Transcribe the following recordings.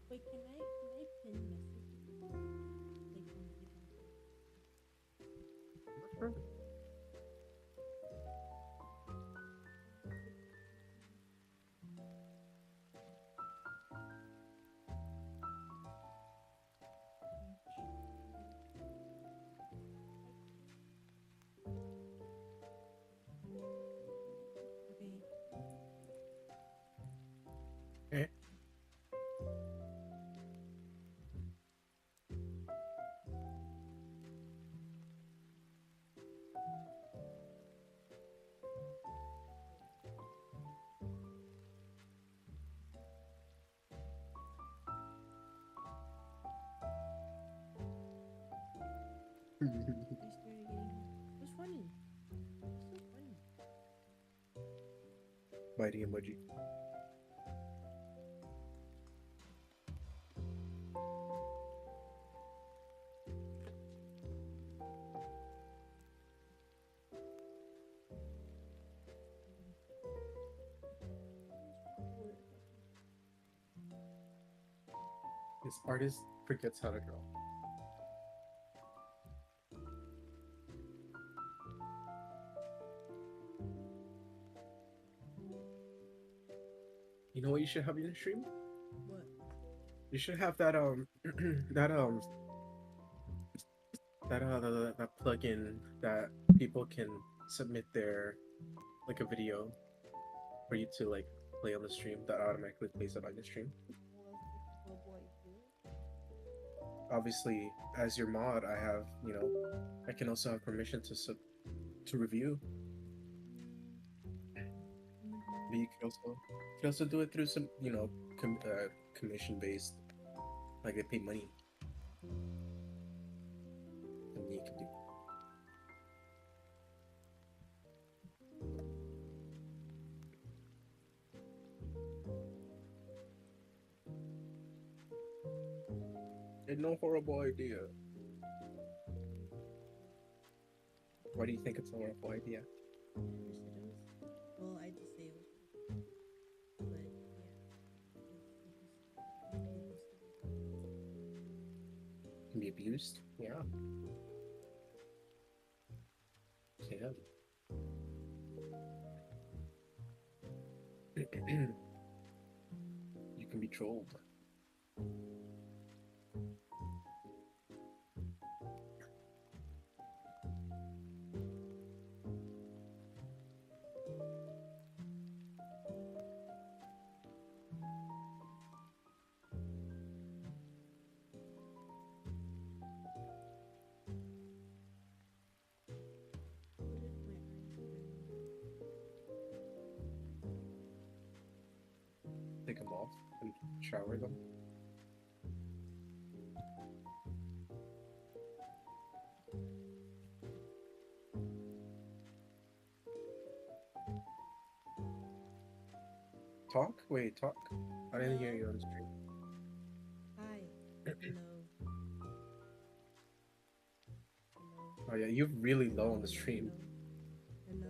Wait, can I pin messages like Sure. okay. Okay. I started getting. What's funny? What's so funny? Mighty emoji. This artist forgets how to draw. You know what you should have in your stream? What? You should have that that that plugin that people can submit their like a video for you to like play on the stream that automatically plays it on your stream. Well, that's like a horrible idea. Obviously, as your mod, I have I can also have permission to review, but you can also do it through some commission based, like they pay money, and you can do. It's no horrible idea. Why do you think it's a horrible idea? I never said it was. Well, I did say it was, but yeah, it can be abused. It can be abused. Yeah. Yeah. You can be trolled. What if my eyes burn? Take them off and shower them. Talk? Wait, talk. I didn't hear Hello? you on the stream. Hi. Hello. Hello. Oh yeah, you're really low on the Hello. stream. Hello.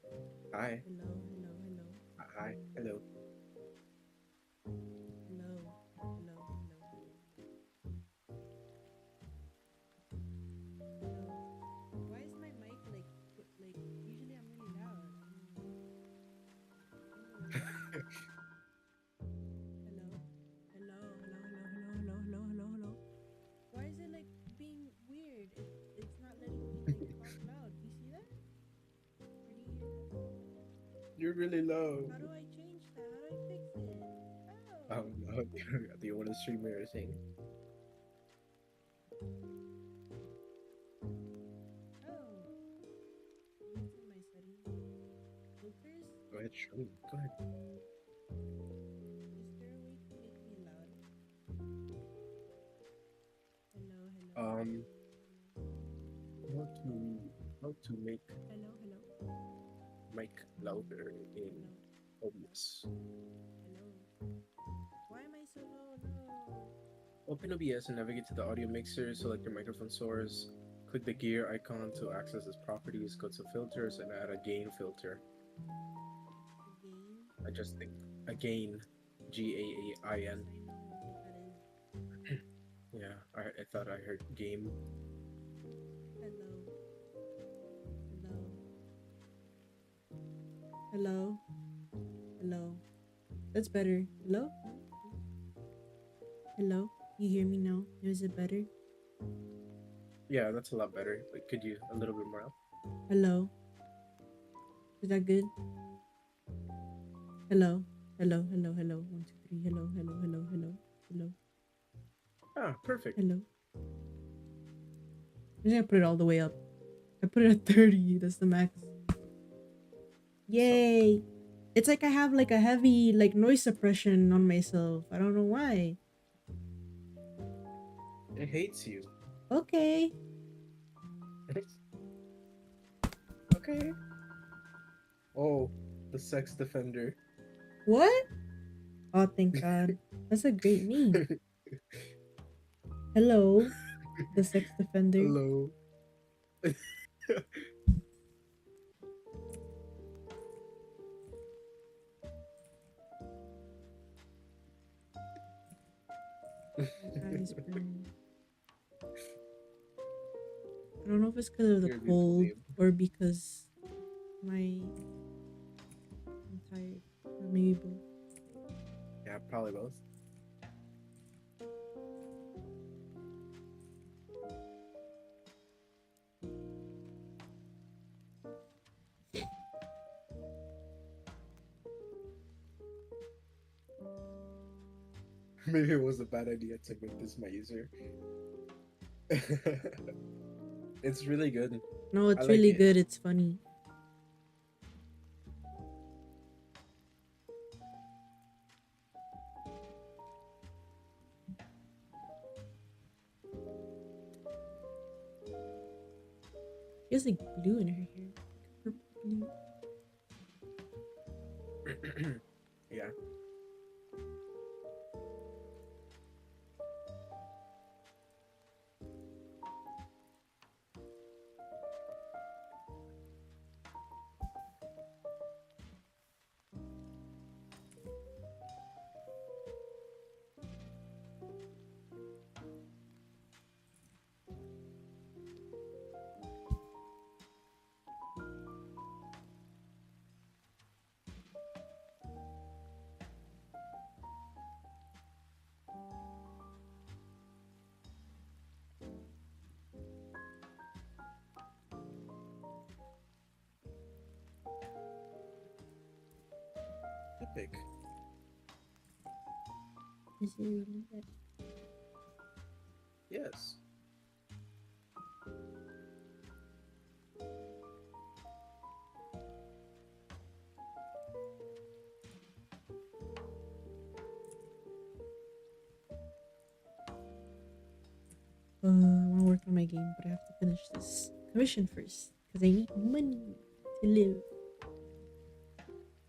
Hello. Hi. Hello. Hello. Hello. Hi. Hello. Hello. Hello. Hello. Hello. Why is my mic like usually I'm really loud. I don't know why. Hello. Hello. Hello. Hello. Hello. Hello. Hello. Hello. Hello. Why is it like being weird? really low. How do I change that? How do I fix it? How? No. Do you want to stream or anything? Oh. What's in my settings? Filters? Go ahead, show me. Go ahead. Is there a way to make me louder? Hello, hello, Um, hello, how to make hello, hello, hello, mic louder in hello, OBS. hello. Why am I so low? No. Open OBS and navigate to the audio mixer. Select your microphone source. Click the gear icon to access its properties. Go to filters and add a gain filter. Again? I just think a gain, GAAIN. Yes, I know what that is. Yeah, I thought I heard game. Hello. Hello. Hello. Hello. That's better. Hello? Hello? You hear me now? Is it better? Yeah, that's a lot better. Like, could you a little bit more up? Hello? Is that good? Hello? Hello, hello, hello. 1, 2, 3. Hello, hello, hello, hello, hello, Ah, perfect. hello. I'm just gonna put it all the way up. I put it at 30. That's the max. Yay! It's like I have like a heavy like noise suppression on myself. I don't know why. It hates you. Okay. Okay. Oh, the sex defender. What? Oh, thank God. That's a great name. Hello, the sex defender. Hello. My eyes burn. I don't know if it's because of the You're a beautiful cold name. or because I'm tired. Or maybe both. Yeah, probably both. Maybe it was a bad idea to make this my user. It's really good. No, I it's like really it. good. It's funny. She has like blue in her hair. Like purple blue. Yeah. Epic. Is it really that? Yes. I want to work on my game, but I have to finish this commission first because I need money to live.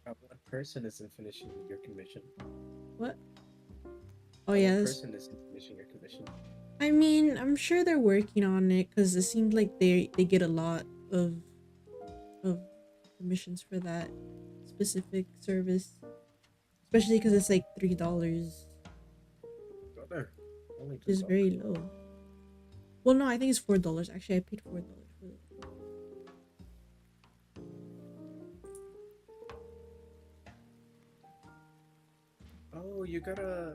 One person isn't finishing your commission. What? Oh, One yes. person isn't finishing your commission. I mean, I'm sure they're working on it because it seems like they get a lot of commissions for that specific service, especially because it's like $3, Go there. Only which is very low. Well, no, I think it's $4. Actually, I paid $4 for it. Oh, you gotta.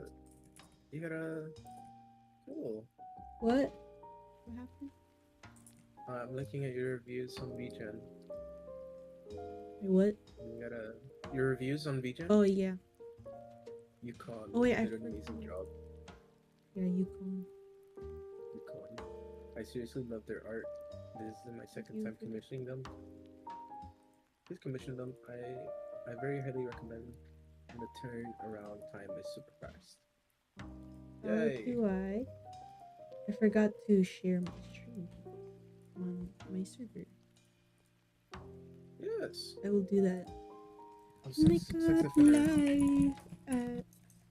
Cool. What? What happened? I'm looking at your reviews on VGen. Wait, what? You gotta your reviews on VGen. Oh yeah. Yukon Oh wait, I did an forgot. amazing job. Yeah, Yukon. Yukon. I seriously love their art. This is my Thank second you time for the. commissioning them. Please commission them. I very highly recommend. And the turnaround time is super fast. How Yay! do I? I forgot to share my stream on my server. Yes. I will do that. Oh, Oh my sex god, offender. live at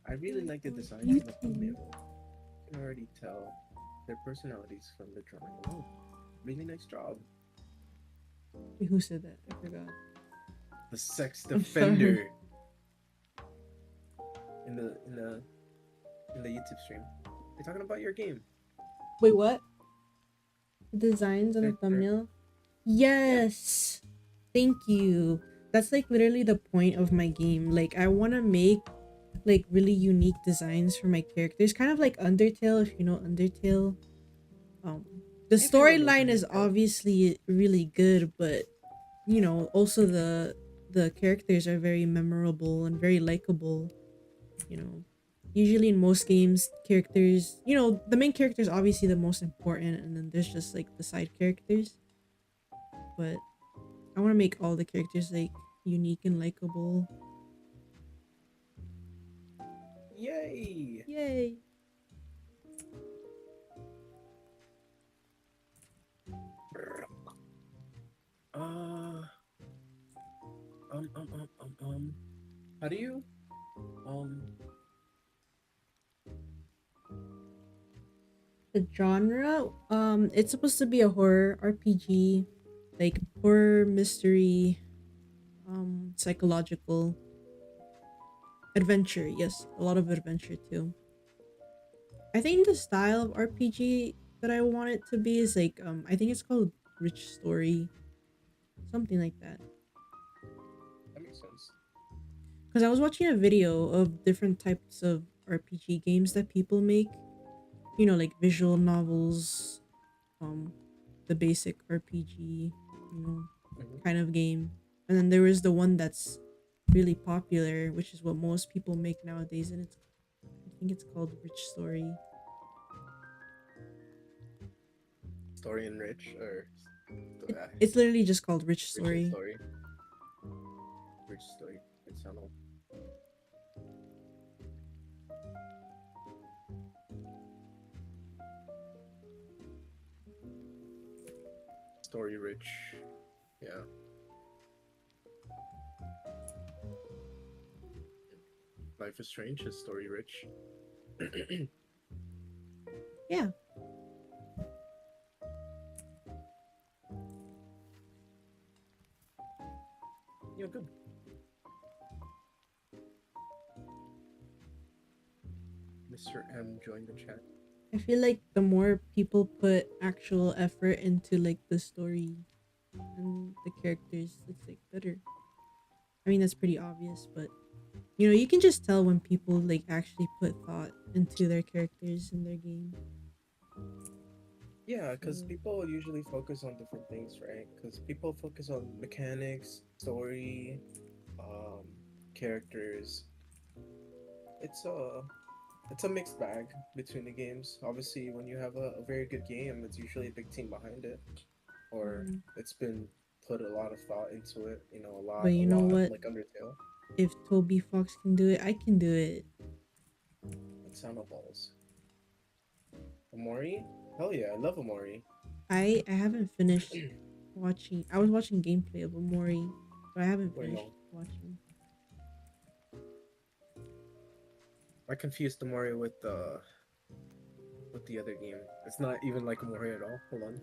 I really like the on designs in the YouTube. thumbnail. You can already tell their personalities from the drawing alone. Really nice job. Wait, who said that? I forgot. The sex I'm sorry. defender in the YouTube stream. They're talking about your game. Wait, what? Designs on the They're thumbnail? yeah. Yes. Thank you. That's like literally the point of my game. Like I want to make like really unique designs for my characters, kind of like Undertale if you know Undertale. Um the Everyone knows storyline is Undertale. obviously really good, but you know, also the characters are very memorable and very likable, you know. Usually in most games, characters, you know, the main character is obviously the most important and then there's just like the side characters, but I want to make all the characters like unique and likable. Yay! Yay. Uh, um, um, um, how do you, um, The genre, it's supposed to be a horror RPG, like horror mystery, psychological adventure. Yes, a lot of adventure too. I think the style of RPG that I want it to be is like I think it's called rich story, something like that. that makes sense. Because I was watching a video of different types of RPG games that people make. You know, like visual novels, um, the basic RPG, you know, Hmm. kind of game. And then there is the one that's really popular, which is what most people make nowadays, and it's I think it's called Rich Story. Story and rich, or It's literally just called Rich rich and Story. story. Rich story. It's not all. Story rich. Yeah. Life is Strange is story rich. Yeah. Yeah, good. Mr. M joined the chat. I feel like the more people put actual effort into like the story and the characters, it's like better. I mean, that's pretty obvious, but you know, you can just tell when people like actually put thought into their characters in their game. Yeah, because So, people usually focus on different things, right? Because people focus on mechanics, story, um, characters. It's a it's a mixed bag between the games. Obviously, when you have a very good game, it's usually a big team behind it, or mhm. it's been put a lot of thought into it. You know, But a you know lot what? like Undertale If Toby Fox can do it, I can do it. and Sound Balls. Amori? Hell yeah, I love Amori. I haven't finished watching. I was watching gameplay of Amori, but I haven't Wait, finished no, watching. I confused Amori with the other game. It's not even like Amori at all. Hold on,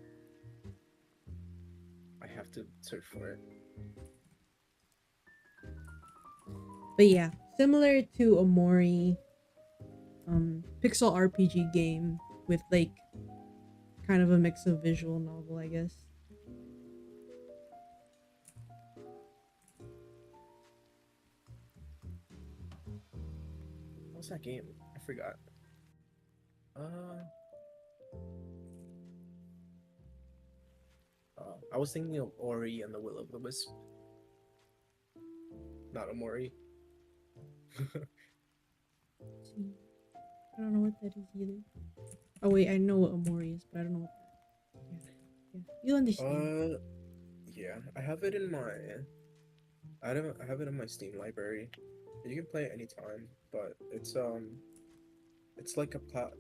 I have to search for it. But yeah, similar to Amori, pixel RPG game with like kind of a mix of visual novel, I guess. What's that game? I forgot. Uh, I was thinking of Ori and the Will of the Wisp. not Amori. See, I don't know what that is either. Oh wait, I know what Amori is, but I don't know what that. Yeah, yeah. You understand. uh, yeah, I have it in my I have it in my Steam library. You can play it anytime, but it's like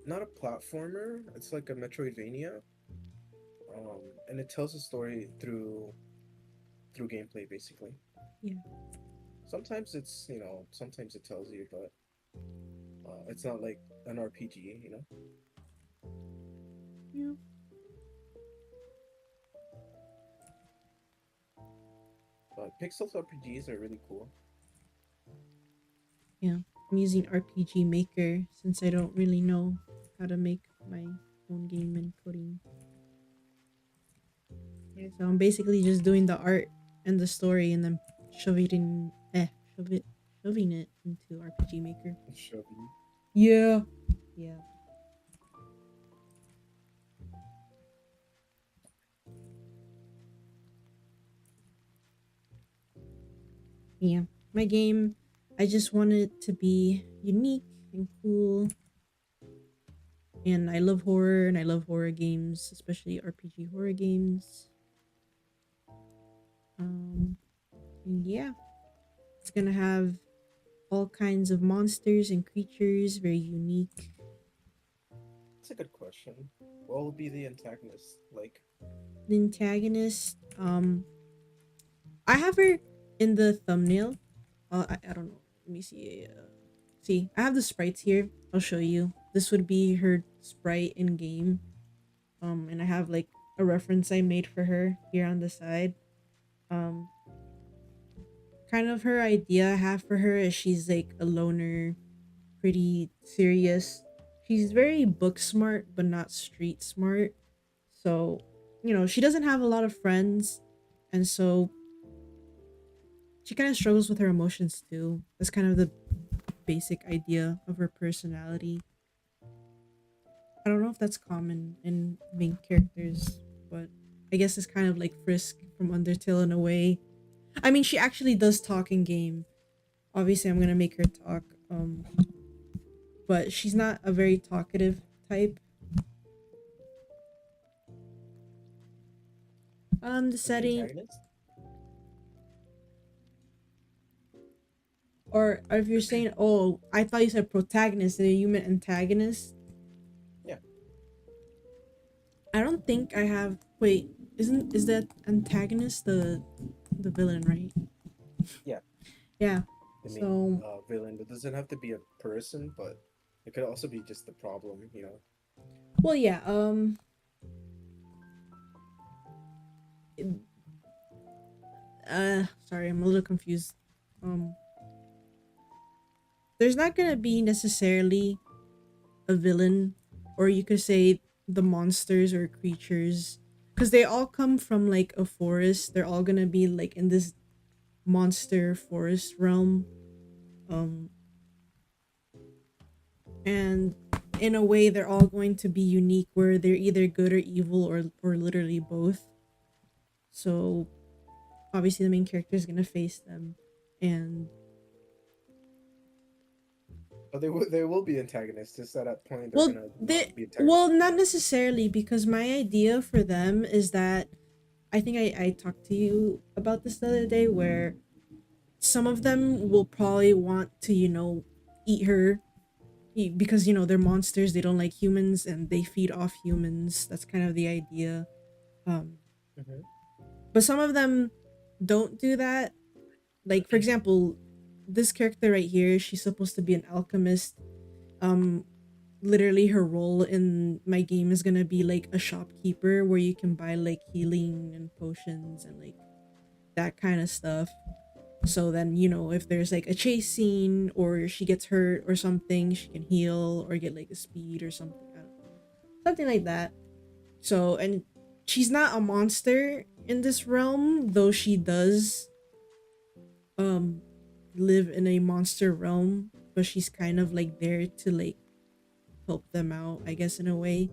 not a platformer. It's like a Metroidvania. And it tells a story through gameplay basically. Yeah, Sometimes sometimes it tells you, but it's not like an RPG, you know. yeah, But Pixels RPGs are really cool. yeah. I'm using RPG Maker since I don't really know how to make my own game and coding. Yeah, so I'm basically just doing the art and the story and then shove it, shoving it into RPG Maker. Shogi. Yeah, yeah, yeah. My game, I just want it to be unique and cool. And I love horror and I love horror games, especially RPG horror games. Um, and yeah, it's gonna have all kinds of monsters and creatures, very unique. That's a good question. What will be the antagonist like? The antagonist, I have her in the thumbnail. I don't know. Let me see. See, I have the sprites here. I'll show you. This would be her sprite in game. And I have like a reference I made for her here on the side. Um, kind of her idea I have for her is she's like a loner, pretty serious. She's very book smart, but not street smart. So, she doesn't have a lot of friends. And so she kind of struggles with her emotions too. That's kind of the basic idea of her personality. I don't know if that's common in main characters, but I guess it's kind of like Frisk from Undertale in a way. I mean, she actually does talk in game. Obviously, I'm gonna make her talk. But she's not a very talkative type. The And the setting, antagonist? or if you're saying, oh, I thought you said protagonist, and you meant antagonist. Yeah, I don't think I have. Wait, is that antagonist the villain, right? yeah. Yeah. The main So, villain. It doesn't have to be a person, but it could also be just the problem, you know. well, yeah. Sorry, I'm a little confused. Um, there's not gonna be necessarily a villain, or you could say the monsters or creatures, because they all come from like a forest. They're all gonna be like in this monster forest realm. Um, and in a way, they're all going to be unique, where they're either good or evil, or literally both. So obviously, the main character is gonna face them, and But they will be antagonists. Just at that point, they're well, gonna they not be antagonists well, not anymore. necessarily, because my idea for them is that I think I talked to you about this the other day, where some of them will probably want to, eat her, because, they're monsters, they don't like humans, and they feed off humans. That's kind of the idea. Um, Hmm. but some of them don't do that. Like, for example, this character right here, she's supposed to be an alchemist. Um, Literally, her role in my game is gonna be like a shopkeeper, where you can buy like healing and potions and like that kind of stuff. So then, if there's like a chase scene, or she gets hurt or something, she can heal or get like a speed or something. I don't know. Something like that. So, and she's not a monster in this realm, though she does um live in a monster realm, but she's kind of like there to like help them out, I guess, in a way.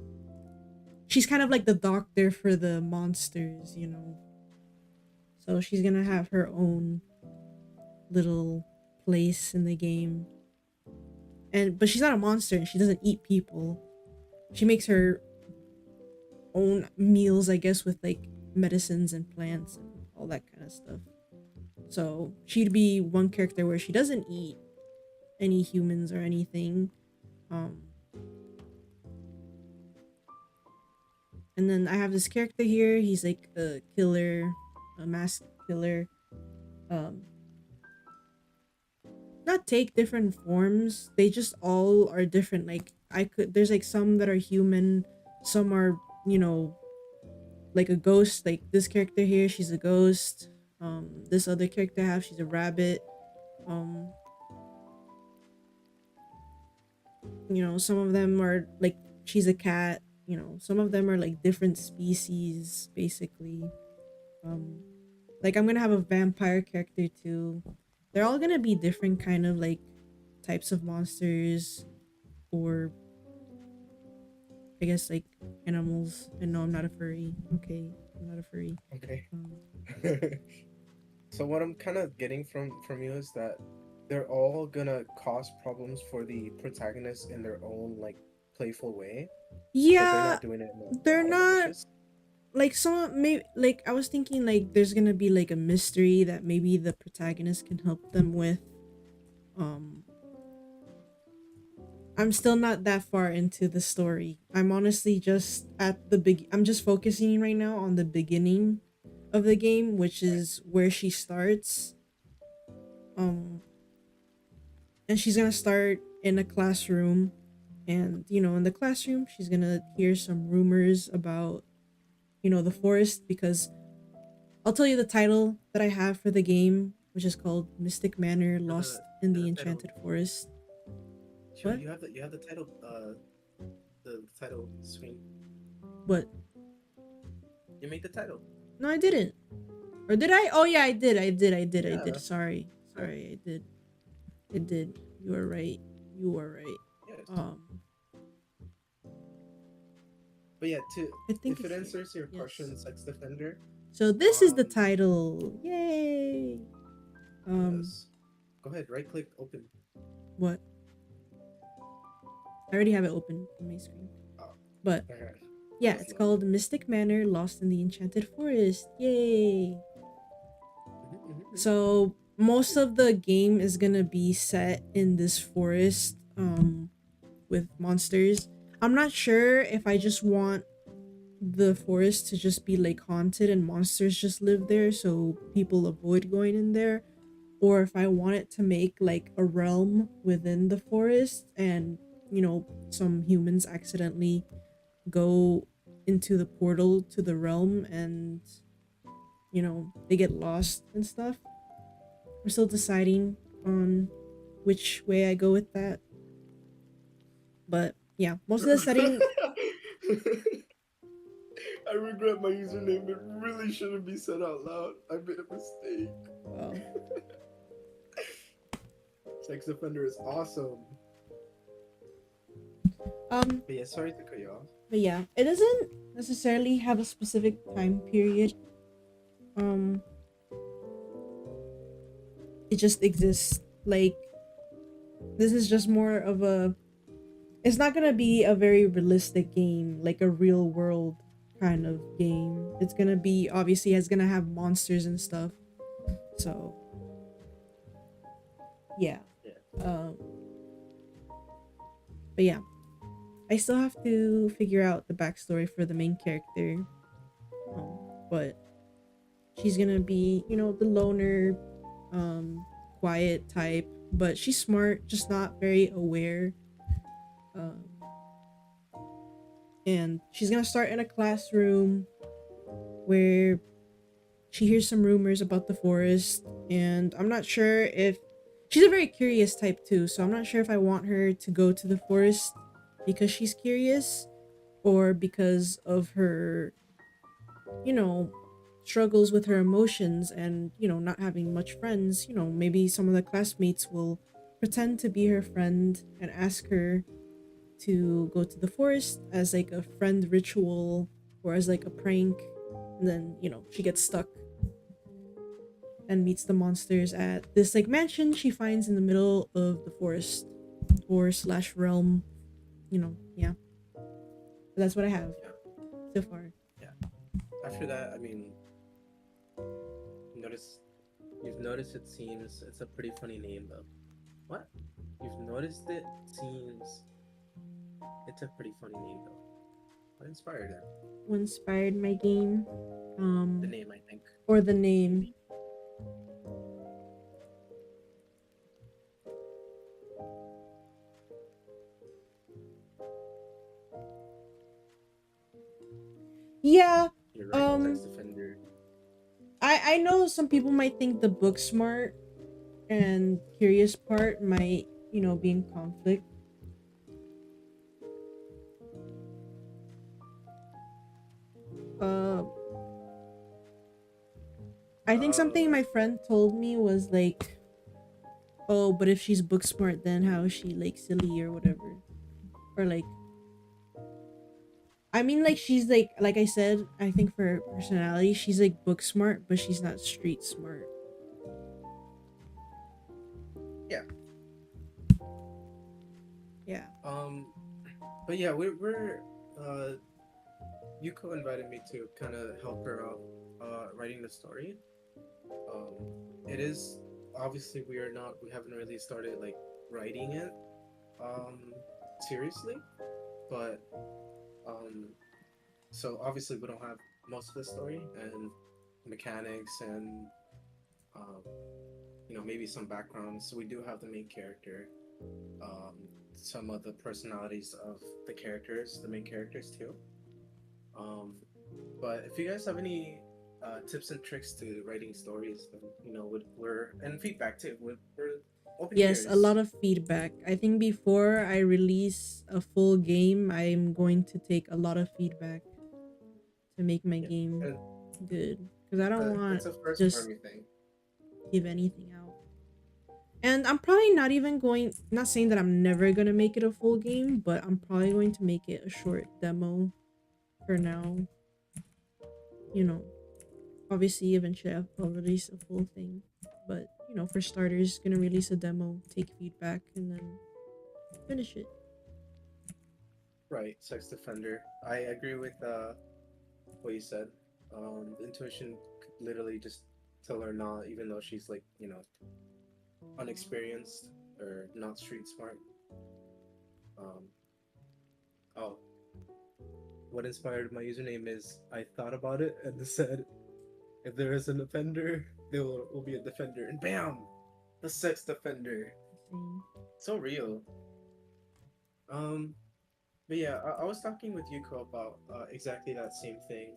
She's kind of like the doctor for the monsters. So she's gonna have her own. little place in the game. And but she's not a monster and she doesn't eat people. She makes her own meals, I guess, with like medicines and plants and all that kind of stuff. So she'd be one character where she doesn't eat any humans or anything. Um, and then I have this character here. He's like a killer, a masked killer. Um, not take different forms. They just all are different. Like there's like some that are human, some are like a ghost. Like this character here, she's a ghost. This other character I have, she's a rabbit. Um, some of them are like she's a cat. Some of them are like different species, basically. Um, like I'm gonna have a vampire character too. They're all gonna be different kind of like types of monsters, or I guess like animals. And no, I'm not a furry. Okay, I'm not a furry. Okay. Um, So what I'm kind of getting from you is that they're all gonna cause problems for the protagonist in their own like playful way, but they're yeah, not doing it in a they're lot of not malicious. like some maybe like I was thinking like there's gonna be like a mystery that maybe the protagonist can help them with. Um, I'm still not that far into the story. I'm honestly just at the big. I'm just focusing right now on the beginning of the game, which Right. is where she starts. Um, and she's gonna start in a classroom, and in the classroom, she's gonna hear some rumors about the forest, because I'll tell you the title that I have for the game, which is called Mystic Manor: You have Lost in the the title. Enchanted Forest. Sure, What? you have the title the title screen. What? You made the title. No, I didn't. Or did I? Oh yeah, I did. I did. Yeah. Sorry. Right. Sorry, I did. I did. You are right. You are right. Yes. Um, But yeah, to I think if it it's here. answers your Yes. question, Sex Defender. So this is the Um. title. Yay. Um, Yes. Go ahead. Right click. Open. what? I already have it open on my screen. Oh. But Okay. That yeah, was it's low. called Mystic Manor: Lost in the Enchanted Forest. Yay. So most of the game is gonna be set in this forest, with monsters. I'm not sure if I just want the forest to just be like haunted and monsters just live there so people avoid going in there, or if I want it to make like a realm within the forest, and some humans accidentally go into the portal to the realm, and they get lost and stuff. I'm still deciding on which way I go with that. But yeah, most of the setting. I regret my username. It really shouldn't be said out loud. I made a mistake. Well, Sex Offender is awesome. um, But yeah, sorry to cut you off. but yeah, it doesn't necessarily have a specific time period. Um, it just exists. Like, this is just more of a. It's not gonna be a very realistic game, like a real world kind of game. It's gonna be obviously it's gonna have monsters and stuff. So yeah. Yeah. But yeah, I still have to figure out the backstory for the main character. But she's gonna be, the loner, quiet type, but she's smart, just not very aware. Um, and she's gonna start in a classroom where she hears some rumors about the forest, and I'm not sure if she's a very curious type too, so I'm not sure if I want her to go to the forest because she's curious, or because of her, you know, struggles with her emotions and, not having much friends. Maybe some of the classmates will pretend to be her friend and ask her to go to the forest as like a friend ritual or as like a prank, and then she gets stuck. and meets the monsters at this like mansion she finds in the middle of the forest or slash realm. Yeah. But that's what I have Yeah, so far. yeah. After that, I mean, notice you've noticed it seems it's a pretty funny name though. What? You've noticed it seems it's a pretty funny name though. What inspired it? What inspired my game? The Um, name, I think. or the name? Maybe. Yeah. You're right. Um, Sex Defender. I know some people might think the book smart and curious part might be in conflict. Uh, I think something Oh, my friend told me was like, oh, but if she's book smart, then how is she like silly or whatever? Or like, I mean, like she's like I said, I think for her personality, she's like book smart, but she's not street smart. yeah. Yeah. Um, but yeah, we're Yuko invited me to kind of help her out writing the story. Um, it is obviously we haven't really started like writing it um seriously, but um so obviously we don't have most of the story and mechanics and um maybe some background. So we do have the main character, um some of the personalities of the main characters too. Um, but if you guys have any tips and tricks to writing stories, then we're and feedback too. We're open Yes, a ears. lot of feedback. I think before I release a full game, I'm going to take a lot of feedback to make my Yeah, game and good because I don't want it's a first for just everything. give anything out. And I'm probably not even going, not saying that I'm never going to make it a full game, but I'm probably going to make it a short demo for now. You know, obviously, eventually I'll release a full thing. But, for starters, going to release a demo, take feedback, and then finish it. Right, sex defender. I agree with what you said. Intuition could literally just tell her not, even though she's like unexperienced or not street smart. Um, oh, what inspired my username is I thought about it and said if there is an offender, there will be a defender, and bam, the sex defender. Insane. So real. Um, but yeah, I was talking with Yuko about exactly that same thing.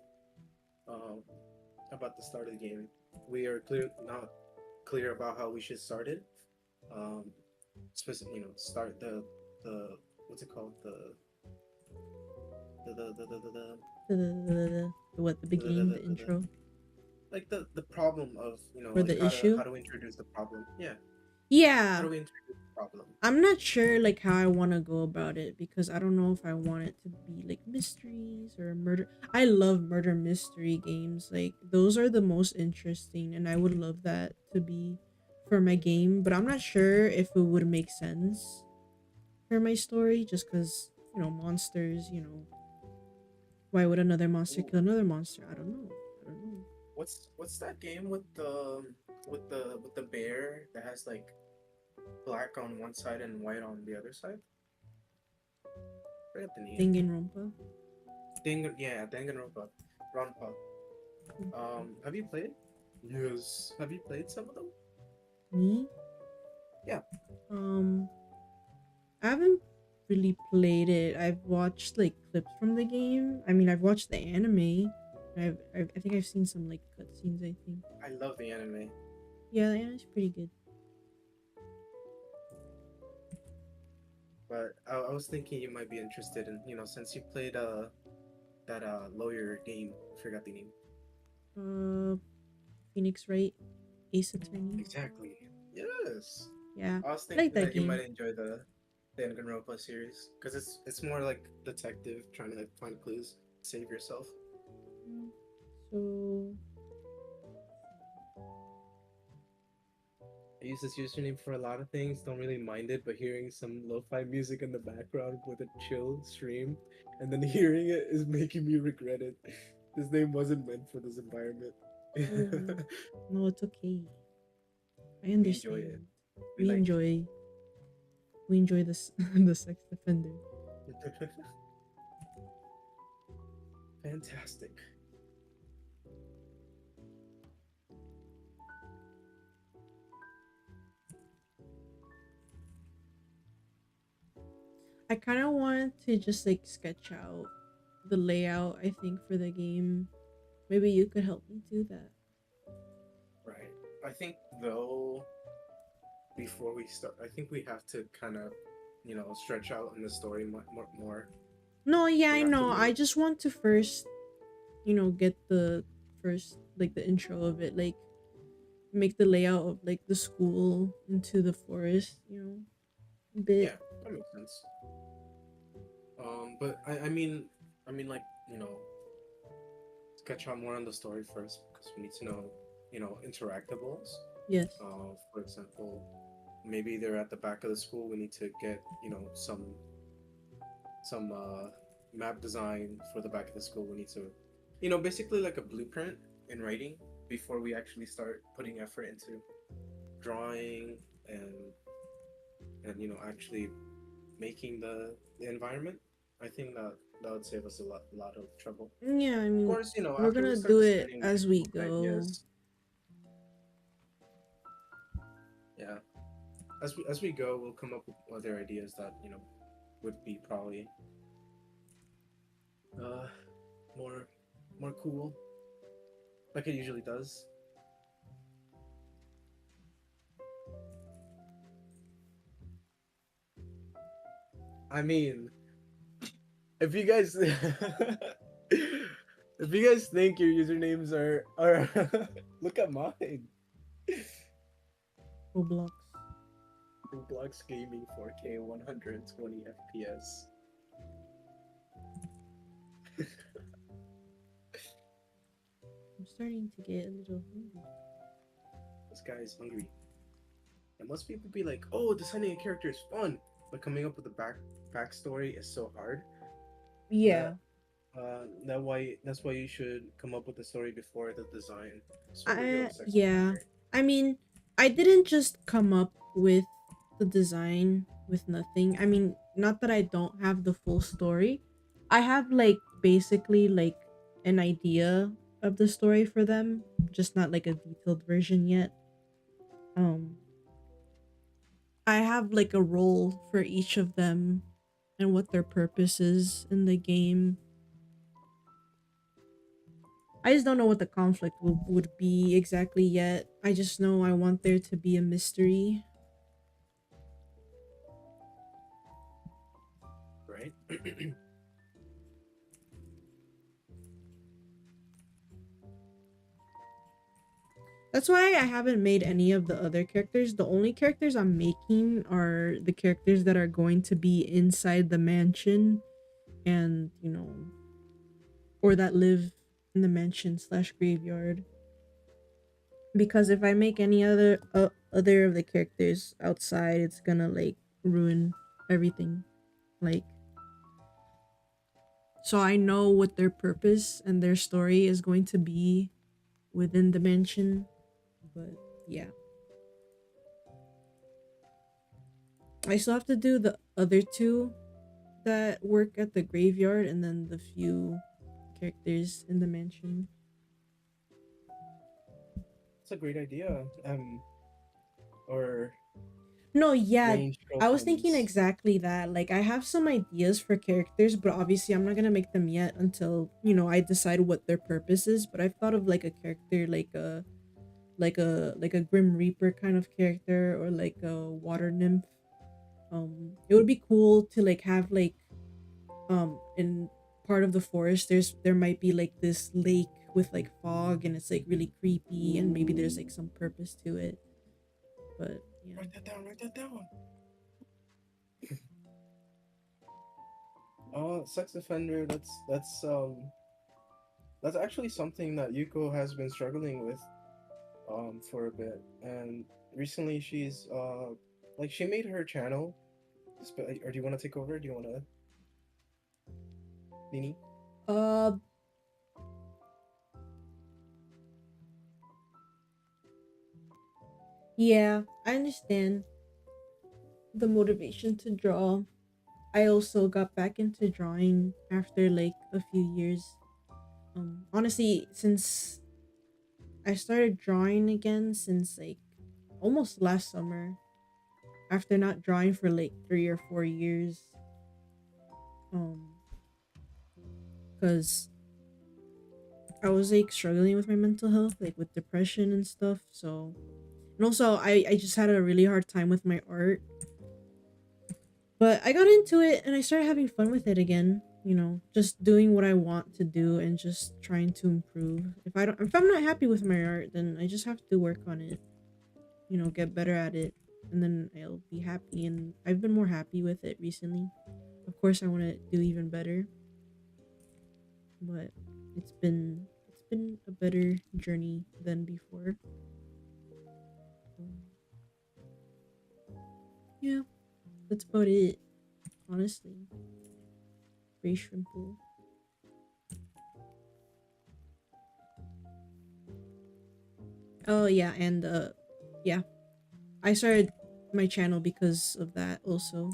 Um, about the start of the game. We are not clear about how we should start it. Um, start the what's it called What, the beginning, the the intro, like the problem of or like the issue? how to introduce the problem. Yeah, how Yeah. do we introduce the problem? I'm not sure like how I want to go about it because I don't know if I want it to be like mysteries or murder. I love murder mystery games. Like those are the most interesting and I would love that to be for my game, but I'm not sure if it would make sense for my story just cuz monsters, why would another monster Ooh, kill another monster? I don't know. I don't know. what's that game with the bear that has like black on one side and white on the other side? Forget the name. Danganronpa. Yeah, Danganronpa, Ronpa. Have you played? Yes. Have you played some of them? Me? Yeah. Um I haven't really played it. I've watched like clips from the game. I mean, I've watched the anime. I think I've seen some like cutscenes. I think. I love the anime, Yeah, the anime's pretty good. but I was thinking you might be interested in, since you played that lawyer game. I forgot the name. Uh, Phoenix Wright, Ace Attorney. Exactly. Yes. Yeah, I was I like thinking that that you game. might enjoy the Danganronpa series because it's more like detective trying to like find clues, save yourself. Mm, So I use this username for a lot of things, don't really mind it, but hearing some lo-fi music in the background with a chill stream and then hearing it is making me regret it. This name wasn't meant for this environment. Oh, no, it's okay. I We enjoy it. understand. We We like enjoy we enjoy this the sex offender. fantastic. I kind of want to just like sketch out the layout, I think, for the game. Maybe you could help me do that. Right. I think though before we start, I think we have to kind of, stretch out in the story more. No, yeah, We I have to know. make I just want to first, get the first like the intro of it, like make the layout of like the school into the forest, a bit. yeah, that makes sense. But I mean like sketch out more on the story first because we need to know interactables. Yes. For example, maybe they're at the back of the school. We need to get some map design for the back of the school. We need to basically like a blueprint in writing before we actually start putting effort into drawing and actually making the environment. I think that would save us a lot of trouble. Yeah, I Of mean, course, we're after we gonna start do it deciding as we the go. ideas, yeah, as we go, we'll come up with other ideas that would be probably uh more more cool, like it usually does. I mean, if you guys if you guys think your usernames are look at mine. Roblox. Roblox Gaming 4K 120 FPS. I'm starting to get a little hungry. This guy is hungry. And most people be like, "Oh, designing a character is fun," but coming up with a backstory is so hard Yeah. that that's why you should come up with the story before the design. So were you a I sex yeah. offender? I mean, I didn't just come up with the design with nothing. I mean, not that I don't have the full story. I have like basically like an idea of the story for them, just not like a detailed version yet. Um I have like a role for each of them and what their purpose is in the game. I just don't know what the conflict would be exactly yet. I just know I want there to be a mystery. Right? That's why I haven't made any of the other characters. The only characters I'm making are the characters that are going to be inside the mansion and, or that live in the mansion slash graveyard. Because if I make any other of the characters outside, it's gonna like ruin everything. Like, so I know what their purpose and their story is going to be within the mansion. But yeah, I still have to do the other two that work at the graveyard and then the few characters in the mansion. It's a great idea. Or No, yeah, range I was thinking tokens. exactly that. Like, I have some ideas for characters, but obviously, I'm not gonna make them yet until I decide what their purpose is. But I've thought of like a character, like a Grim Reaper kind of character, or like a water nymph. It would be cool to like have like in part of the forest there might be like this lake with like fog and it's like really creepy and maybe there's like some purpose to it, but yeah. Write that down. Write that down. Sex offender. That's actually something that Yuko has been struggling with for a bit, and recently she's like she made her channel. Or do you want to take over? Do you want to, Nini? Uh, yeah, I understand the motivation to draw. I also got back into drawing after like a few years. Honestly, since I started drawing again since like almost last summer, after not drawing for like 3 or 4 years. Um, because I was like struggling with my mental health, like with depression and stuff. So, and also I just had a really hard time with my art. But I got into it and I started having fun with it again. You know, just doing what I want to do and just trying to improve. If I'm not happy with my art, then I just have to work on it. You know, get better at it, and then I'll be happy. And I've been more happy with it recently. Of course, I want to do even better, but it's been a better journey than before. Um, yeah, that's about it. Honestly, very simple. Oh yeah, and yeah, I started my channel because of that also,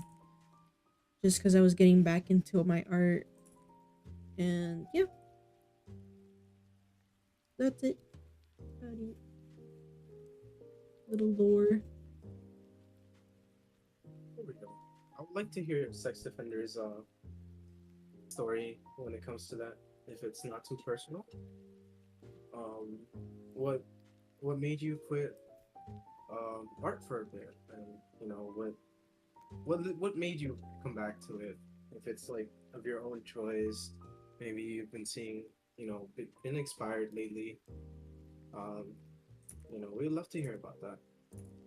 just because I was getting back into my art, and yeah, that's it. About it. Little lore. There we go. I would like to hear sex offenders story when it comes to that, if it's not too personal. Um, what what made you quit art for a bit, and you know what made you come back to it? If it's like of your own choice, maybe you've been seeing, been inspired lately. Um, we'd love to hear about that.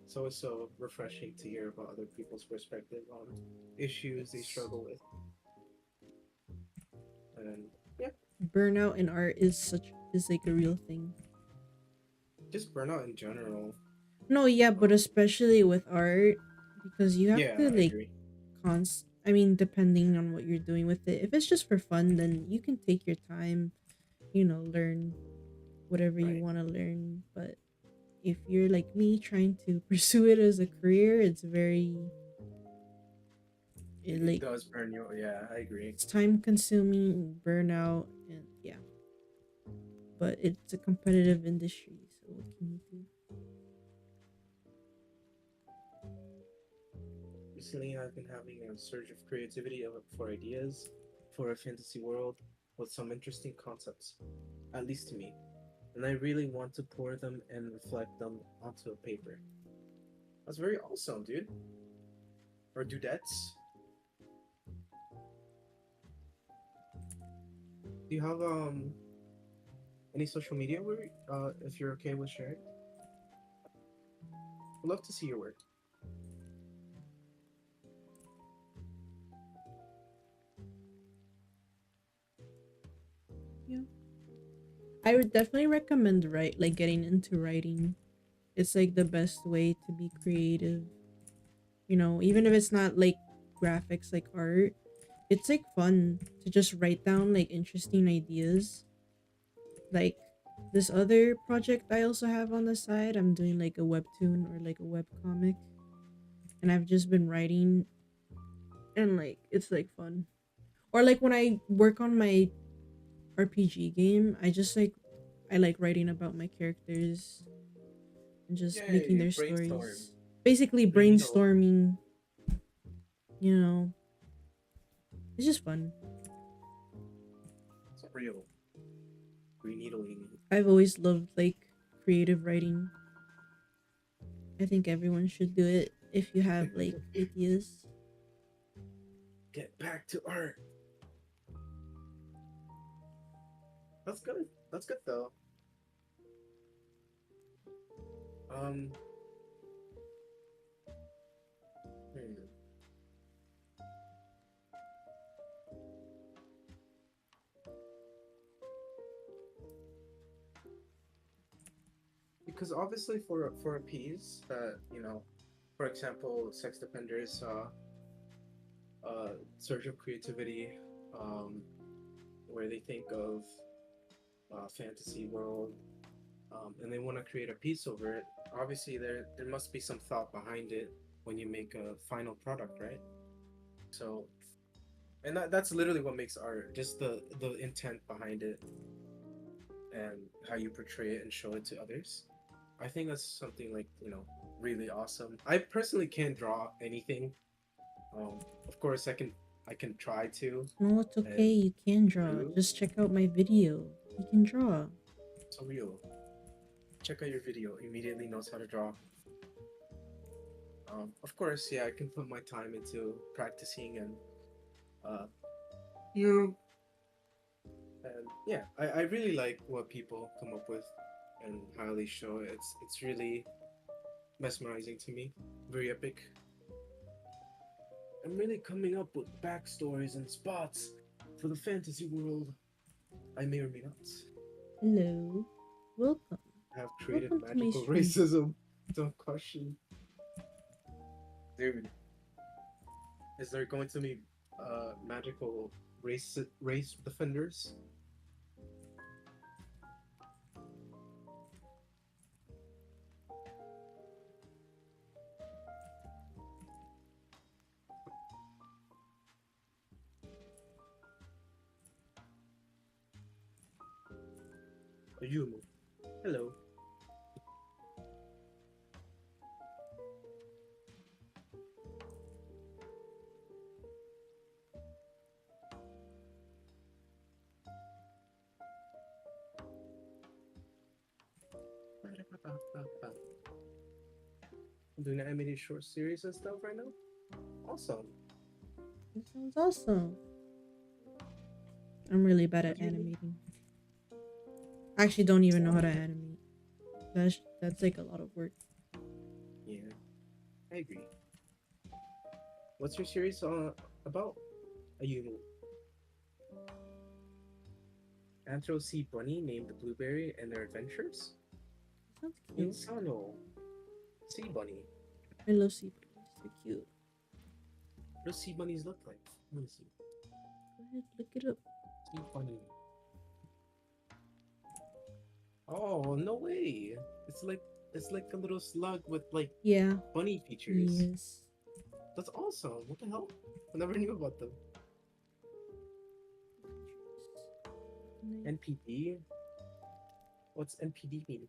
It's always so refreshing to hear about other people's perspective on issues they It's struggle with, and yeah, burnout in art is like a real thing. just burnout in general. No, yeah, but Um, especially with art, because you have yeah, to I like agree. I mean, depending on what you're doing with it. If it's just for fun, then you can take your time, learn whatever you Right. want to learn. But if you're like me trying to pursue it as a career, it's very It like does burn you. Yeah, I agree. it's time consuming, burnout, and yeah. But it's a competitive industry, so what can you do? Recently, I've been having a surge of creativity for ideas for a fantasy world with some interesting concepts, at least to me. And I really want to pour them and reflect them onto a paper. That's very awesome, dude. Or dudettes. Do you have any social media where if you're okay with sharing? I'd love to see your work. Yeah. I would definitely recommend getting into writing. It's like the best way to be creative. Even if it's not like graphics like art, it's like fun to just write down like interesting ideas. Like this other project I also have on the side, I'm doing like a webtoon or like a web comic, and I've just been writing, and like it's like fun. Or like when I work on my RPG game, I like writing about my characters and just making Yay, their brainstorm. stories. Basically We need a lot. brainstorming, you know. It's just fun. It's real. We need a lady. I've always loved like creative writing. I think everyone should do it if you have like ideas. Get back to art. That's good. That's good though. Um, hmm. because obviously for a piece that for example, sex defenders surge of creativity, um, where they think of fantasy world, and they want to create a piece over it. Obviously, there must be some thought behind it when you make a final product, right? So, and that's literally what makes art, just the intent behind it and how you portray it and show it to others. I think that's something like really awesome. I personally can't draw anything. Of course, I can try to No, it's okay. and You can draw. do. Just check out my video. You can draw. So real. Check out your video. Immediately knows how to draw. Of course, yeah, I can put my time into practicing and uh, you and yeah, I really like what people come up with and how they show it. It's really mesmerizing to me. Very epic. I'm really coming up with backstories and spots for the fantasy world. I may or may not Hello. Welcome. have created Welcome to my magical stream. racism. Don't question. Dude, is there going to be magical race defenders? You. Hello. I'm doing animated short series and stuff right now. Awesome. That sounds awesome. I'm really bad What at do you mean? animating. I actually don't even know how to animate. That's like a lot of work. Yeah, I agree. What's your series about? Are you Anthro Sea Bunny named Blueberry and their adventures? Sounds cute. Insano. Sea Bunny. I love sea bunnies. They're cute. What do sea bunnies look like? Let me see. Go ahead, look it up. Sea Bunny. Oh, no way. It's like a little slug with like Yeah, bunny features. yes. That's awesome. What the hell? I never knew about them. NPD? What's NPD mean?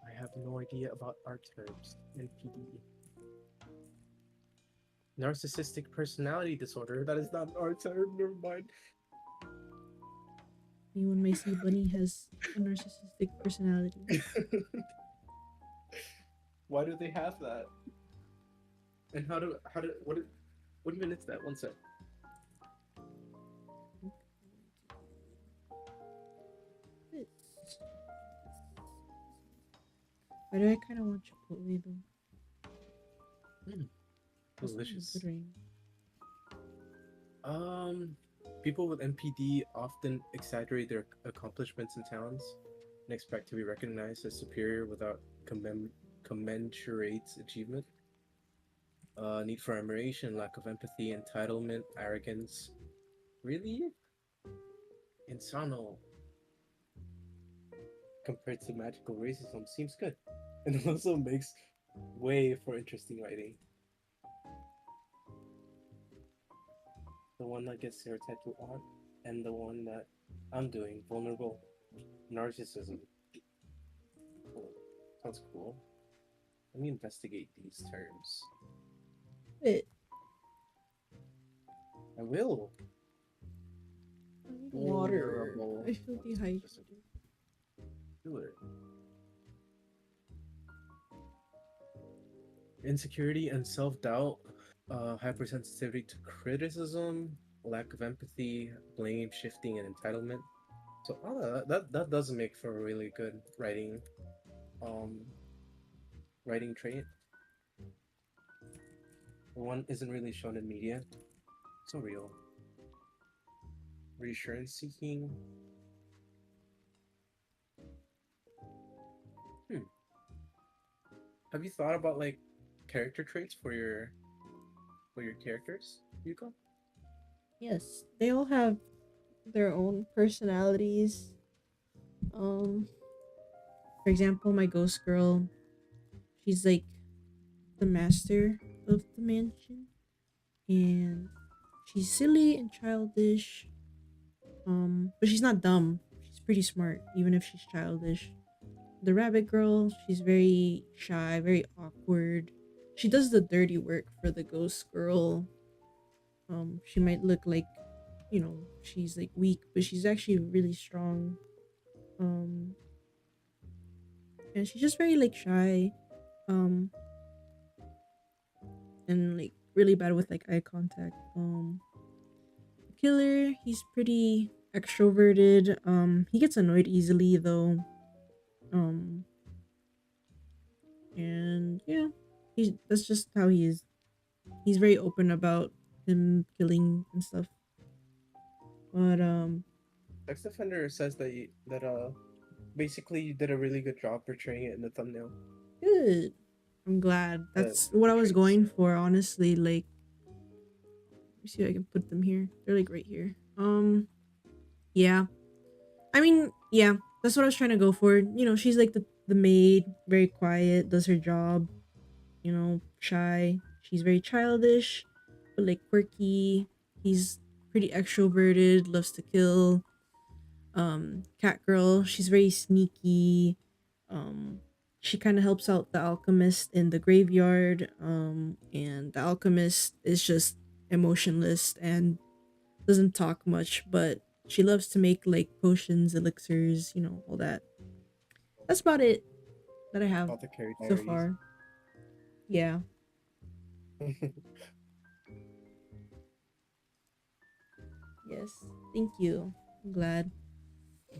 I have no idea about art terms. NPD. Narcissistic personality disorder. That is not an art term. Never mind. Anyone may see bunny has a narcissistic personality. Why do they have that? And what even is that? One sec. This. Why do I kind of want Chipotle though? That sounds Delicious. good right Um, People with NPD often exaggerate their accomplishments and talents and expect to be recognized as superior without commensurate achievement. Need for admiration, lack of empathy, entitlement, arrogance. Really? Insano compared to magical racism seems good. And also makes way for interesting writing. The one that gets stereotyped with art, and the one that I'm doing, vulnerable narcissism. Oh, sounds cool. Let me investigate these terms. Wait, I will. I need water. Vulnerable I feel narcissism. dehydrated. Do it. Insecurity and self-doubt, hypersensitivity to criticism, lack of empathy, blame shifting, and entitlement. So all of that does make for a really good um writing trait. One isn't really shown in media. So real. Reassurance seeking. Hmm. Have you thought about like character traits for your characters, Yuko? Yes, they all have their own personalities. Um, for example, my ghost girl, she's like the master of the mansion, and she's silly and childish. But she's not dumb. She's pretty smart, even if she's childish. The rabbit girl, she's very shy, very awkward. She does the dirty work for the ghost girl. She might look like, she's like weak, but she's actually really strong. Um, and she's just very like shy. Um, and like really bad with like eye contact. The killer, he's pretty extroverted. He gets annoyed easily though. Um, and yeah, he's that's just how he is. He's very open about him killing and stuff. But Sex Defender says that basically you did a really good job portraying it in the thumbnail. good. I'm glad. That's what The I was traits. going for, honestly. Like, let me see if I can put them here. They're like right here. Yeah. I mean, yeah, that's what I was trying to go for. She's like the maid, very quiet, does her job, shy. She's very childish, but like quirky. He's pretty extroverted, loves to kill. Cat girl, she's very sneaky. um she kind of helps out the alchemist in the graveyard, and the alchemist is just emotionless and doesn't talk much, but she loves to make like potions, elixirs, all that. That's about it that I have Apothecary so Diaries. far. Yeah. Yes, thank you. I'm glad.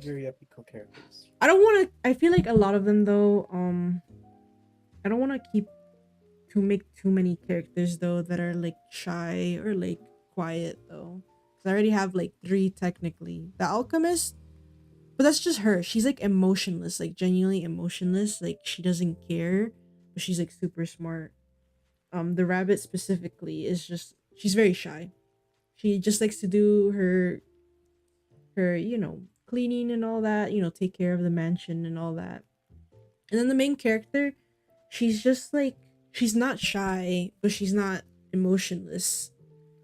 Very epical characters. I don't want to, I feel like a lot of them though, I don't want to keep to make too many characters though that are like shy or like quiet though. Cause I already have like three technically. The alchemist, but that's just her. She's like emotionless, like genuinely emotionless. Like she doesn't care, but she's like super smart. The rabbit specifically is just she's very shy. She just likes to do her cleaning and all that. Take care of the mansion and all that. And then the main character, she's just like she's not shy, but she's not emotionless.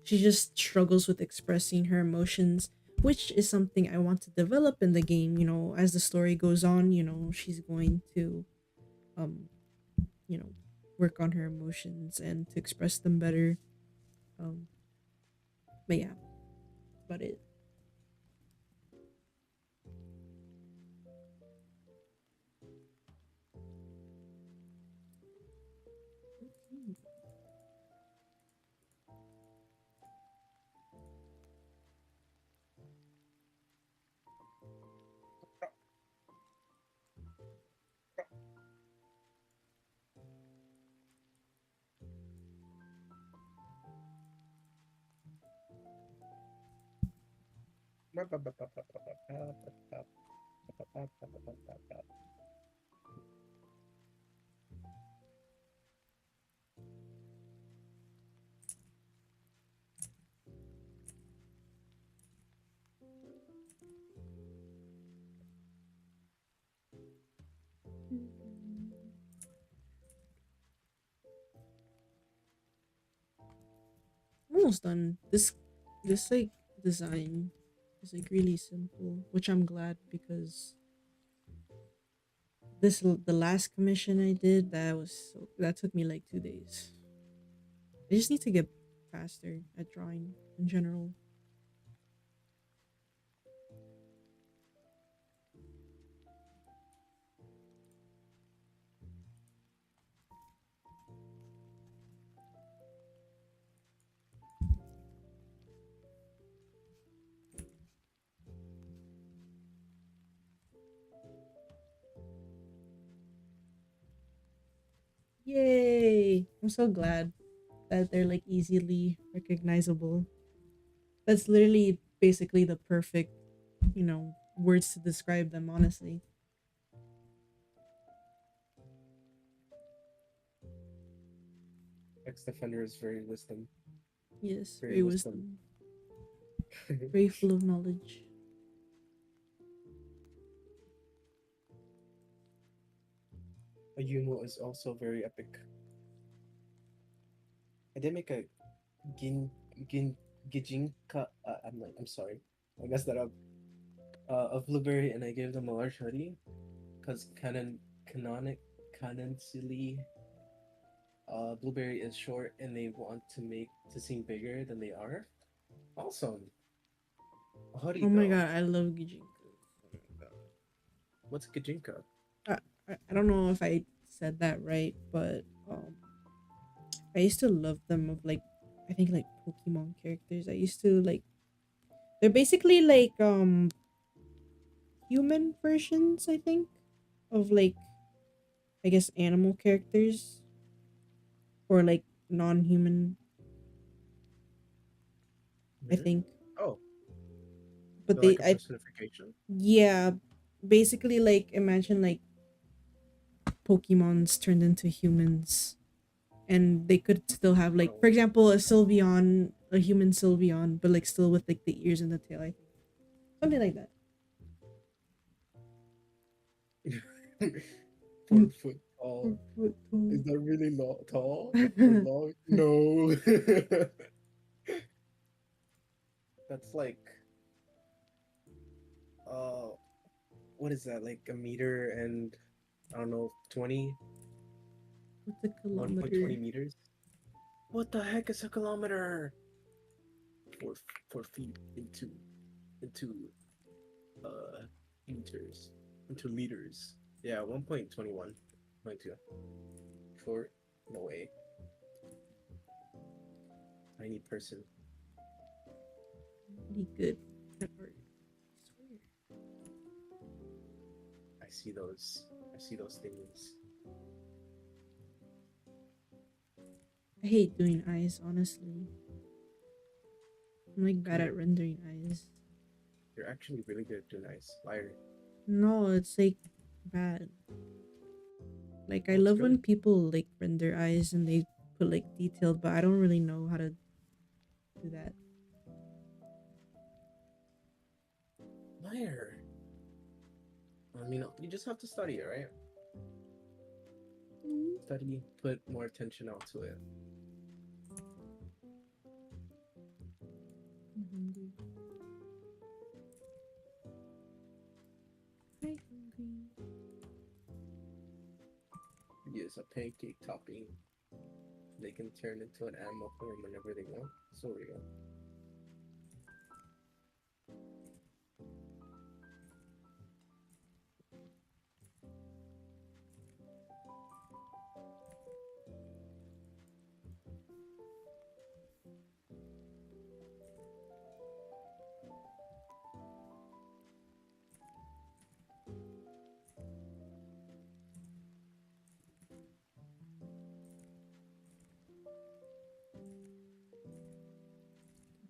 She just struggles with expressing her emotions, which is something I want to develop in the game. As the story goes on, she's going to um, you know, work on her emotions and to express them better. Um, but yeah, that's about it. Okay. Almost done. This like design is like really simple, which I'm glad because the last commission I did that took me like 2 days. I just need to get faster at drawing in general. Yay! I'm so glad. that they're like easily recognizable. That's literally basically the perfect, words to describe them, honestly. Ex Defender is very wisdom, Yes, very very wisdom. wisdom, very full of knowledge. Ayumu is also very epic. I did make a Gin Gin Gijinka. I'm sorry, I messed that up. Of blueberry, and I gave them a large hoodie because canonically, blueberry is short, and they want to make to seem bigger than they are. Awesome, a hoodie Oh my though. god, I love Gijinkas. Oh my What's Gijinka? god. I don't know if I said that right, but I used to love them of like I think like Pokemon characters. I used to like they're basically like human versions, I think, of like I guess animal characters or like non-human, I Hmm? think. Oh, But they're like a I personification. yeah, basically like imagine like Pokemons turned into humans and they could still have like for Oh, example a Sylveon, a human Sylveon, but like still with like the ears and the tail, I think. Something like that. 4 foot tall. Is that really tall or long? No. That's like uh what is that, like a meter and I don't know, 20, What's a 1.20 kilometer? meters? What the heck is a kilometer? 4 feet into uh meters, into liters. Yeah, 1.21, 0.2. Short, no way. Tiny person. Pretty good at art. I swear. I see those. I see those things. I hate doing eyes, honestly. I'm like Come bad here. at rendering eyes. You're actually really good at doing nice. Liar. No, it's like bad. Like I Oh, it's love good. when people like render eyes and they put like detailed, but I don't really know how to do that. Liar. I mean, you just have to study it, right? Study, put more attention onto it. I'm hungry. I'm hungry. Use a pancake topping. They can turn into an animal form whenever they want. So we go.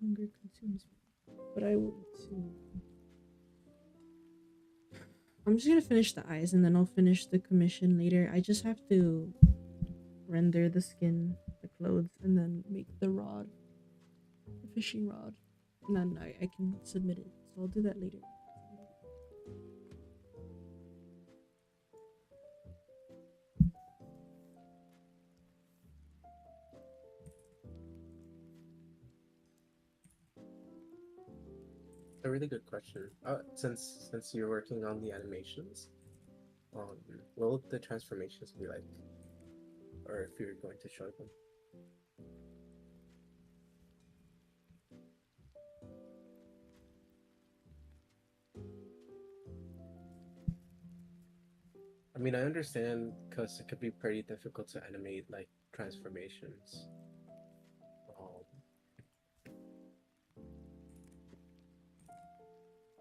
Hunger consumes me, but I will eat soon. I'm just gonna finish the eyes and then I'll finish the commission later. I just have to render the skin, the clothes, and then make the rod, the fishing rod, and then I can submit it. So I'll do that later. A really good question. Since you're working on the animations, what would the transformations be like, or if you're going to show them? I mean, I understand because it could be pretty difficult to animate like transformations. Um,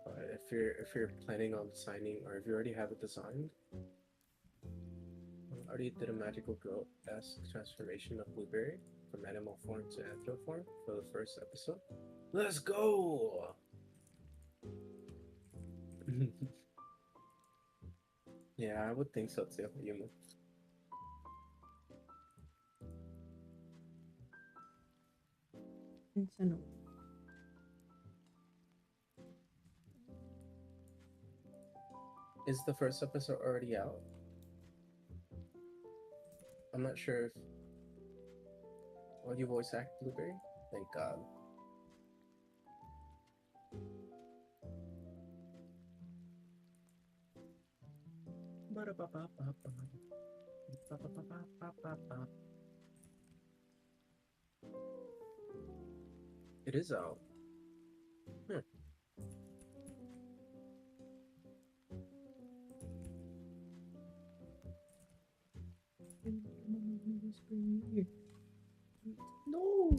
but if you're planning on designing, or if you already have it designed, I already did a magical girl esque transformation of Blueberry. from animal form to anthro form for the first episode. Let's go! Yeah, I would think so too, Yuma. Insano. Is the first episode already out? I'm not sure if. Well, you voice act Blueberry? Thank God. It is out. Hmm. No.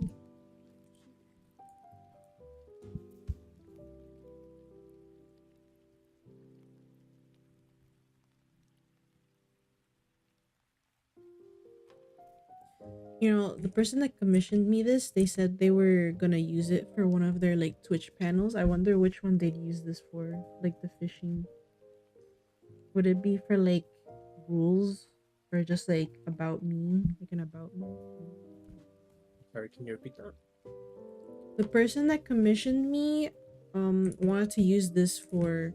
You know, the person that commissioned me this, they said they were gonna use it for one of their like Twitch panels. I wonder which one they'd use this for, like the fishing. Would it be for like rules or just like about me, like an about me? Sorry, can you repeat that? The person that commissioned me wanted to use this for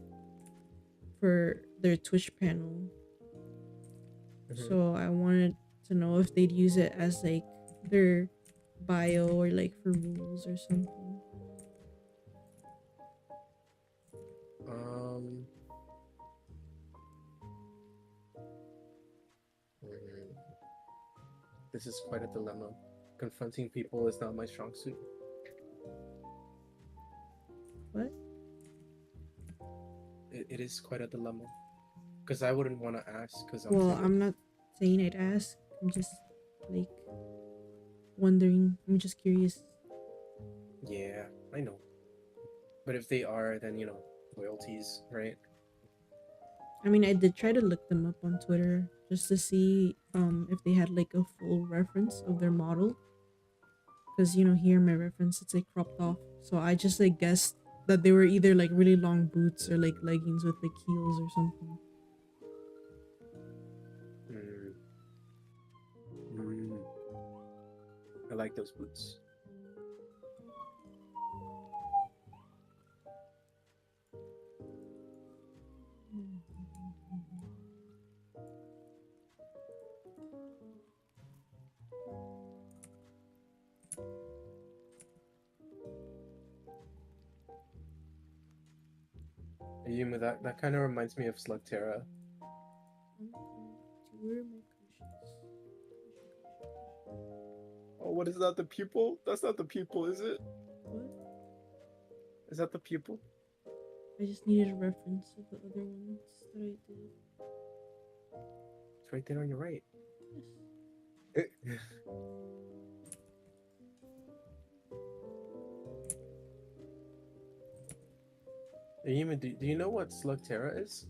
their Twitch panel. Mm-hmm. So I wanted to know if they'd use it as like their bio or like for rules or something. Um. This is quite a dilemma. Confronting people is not my strong suit. What? It is quite a dilemma. Because I wouldn't want to ask because I'm Well, timid. I'm not saying I'd ask. I'm just like wondering. I'm just curious. Yeah, I know. But if they are, then, loyalties, right? I mean, I did try to look them up on Twitter just to see if they had like a full reference of their model. Because here in my reference it's like cropped off. So I just like guessed that they were either like really long boots or like leggings with like heels or something. Mm, mm, I like those boots. Yuma, that kind of reminds me of Slugterra. Where are my commissions? Oh, what is that? The pupil? That's not the pupil, is it? What? Is that the pupil? I just needed a reference of the other ones that I did. It's right there on your right. Yes. Yuma, do you know what Slugterra is?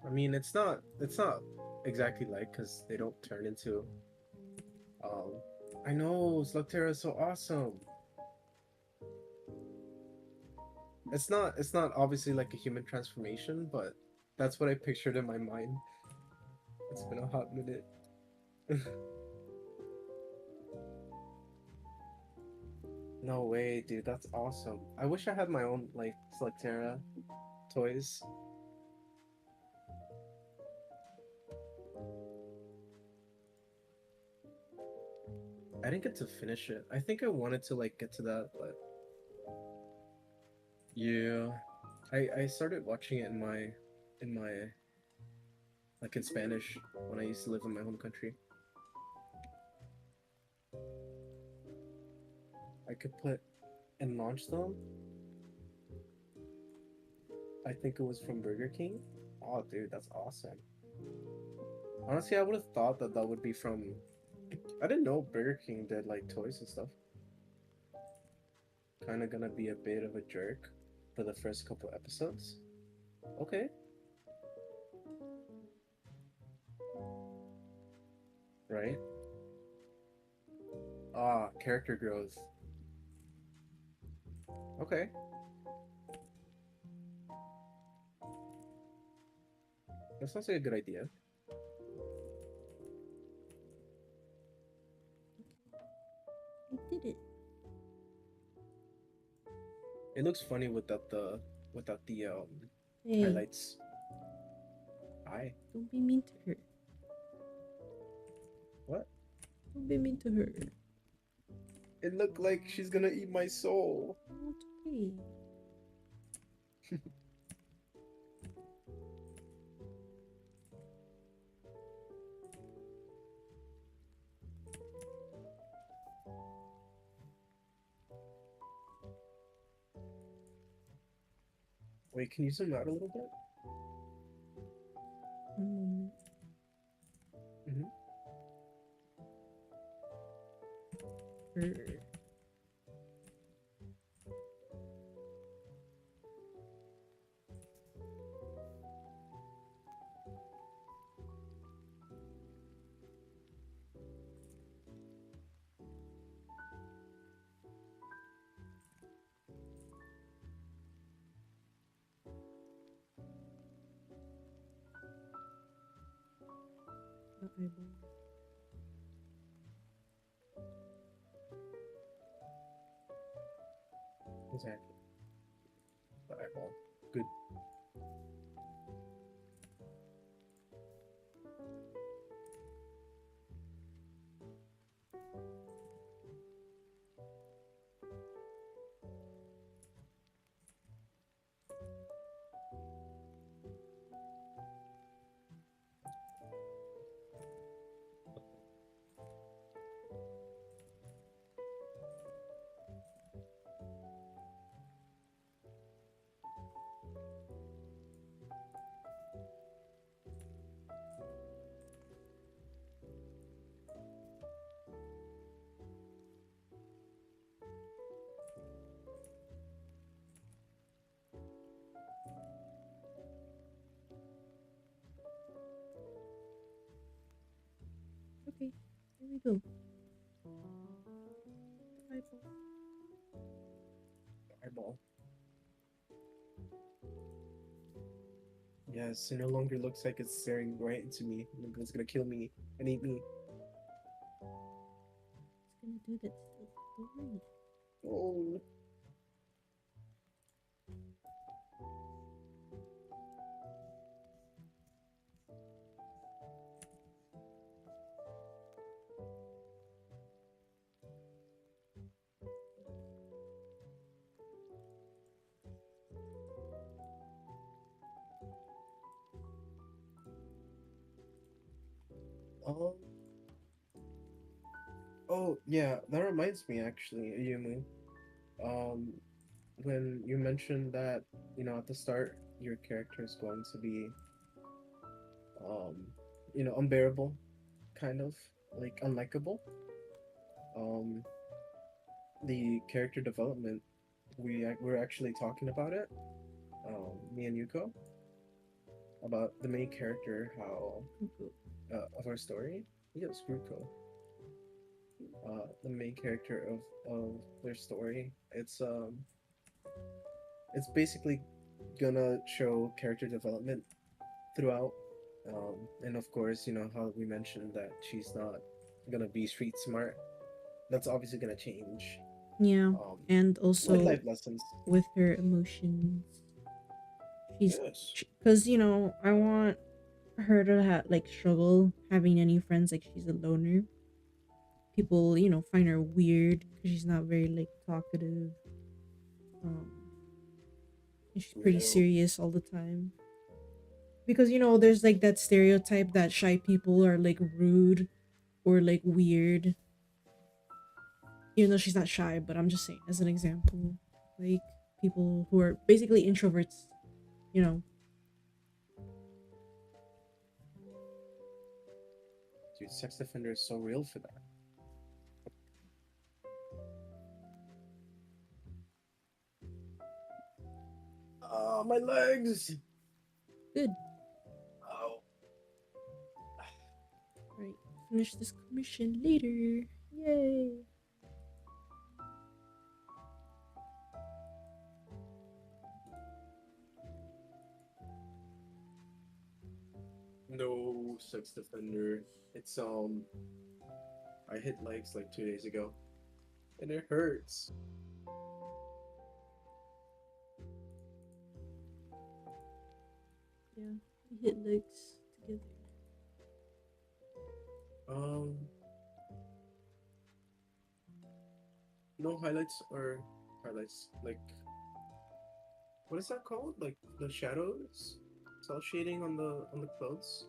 I mean, it's not exactly like because they don't turn into. Um, I know Slugterra is so awesome. It's not obviously like a human transformation, but that's what I pictured in my mind. It's been a hot minute. No way, dude, that's awesome. I wish I had my own like Slugterra toys. I didn't get to finish it. I think I wanted to like get to that, but yeah. I started watching it in my like in Spanish when I used to live in my home country. I could put and launch them. I think it was from Burger King. Oh, dude, that's awesome. Honestly, I would have thought that that would be from. I didn't know Burger King did like toys and stuff. Kind of gonna be a bit of a jerk for the first couple episodes. Okay. right? Ah, character growth. Okay. That sounds like a good idea. I did it. It looks funny without the Hey, highlights. Hi. don't be mean to her. What? Don't be mean to her. It looked like she's gonna eat my soul. Oh, it's okay. Wait, can you zoom out a little bit? One moment. Mm-hmm. Her. The eyeball. Exactly. The eyeball. Good. Okay, there we go. The eyeball. The eyeball. Yes, it no longer looks like it's staring right into me. It's gonna kill me and eat me. It's gonna do that still. Don't worry. Oh. Um. Oh yeah, that reminds me actually, Yumu. Um, when you mentioned that, at the start, your character is going to be, um, unbearable, kind of like unlikable. Um, the character development, we're actually talking about it. Me and Yuko about the main character, how Cuckoo. of our story. Yes, Gruko. The main character of their story. It's basically gonna show character development throughout. And of course, how we mentioned that she's not gonna be street smart. That's obviously gonna change. Yeah, Um, and like also life lessons. with her emotions. She's, Yes. because I want her to have like struggle having any friends. Like she's a loner. People, find her weird because she's not very like talkative. Um, and she's pretty Yeah. serious all the time. Because there's like that stereotype that shy people are like rude or like weird. Even though she's not shy, but I'm just saying as an example, like people who are basically introverts. You know, Dude, sex offender is so real for that. Oh, my legs. good. Oh. Right. finish this commission later. Yay! No, Sex Defender. It's I hit legs like 2 days ago, and it hurts. Yeah, we hit legs together. Um, no highlights or highlights like what is that called? Like the shadows, cell shading on the clothes.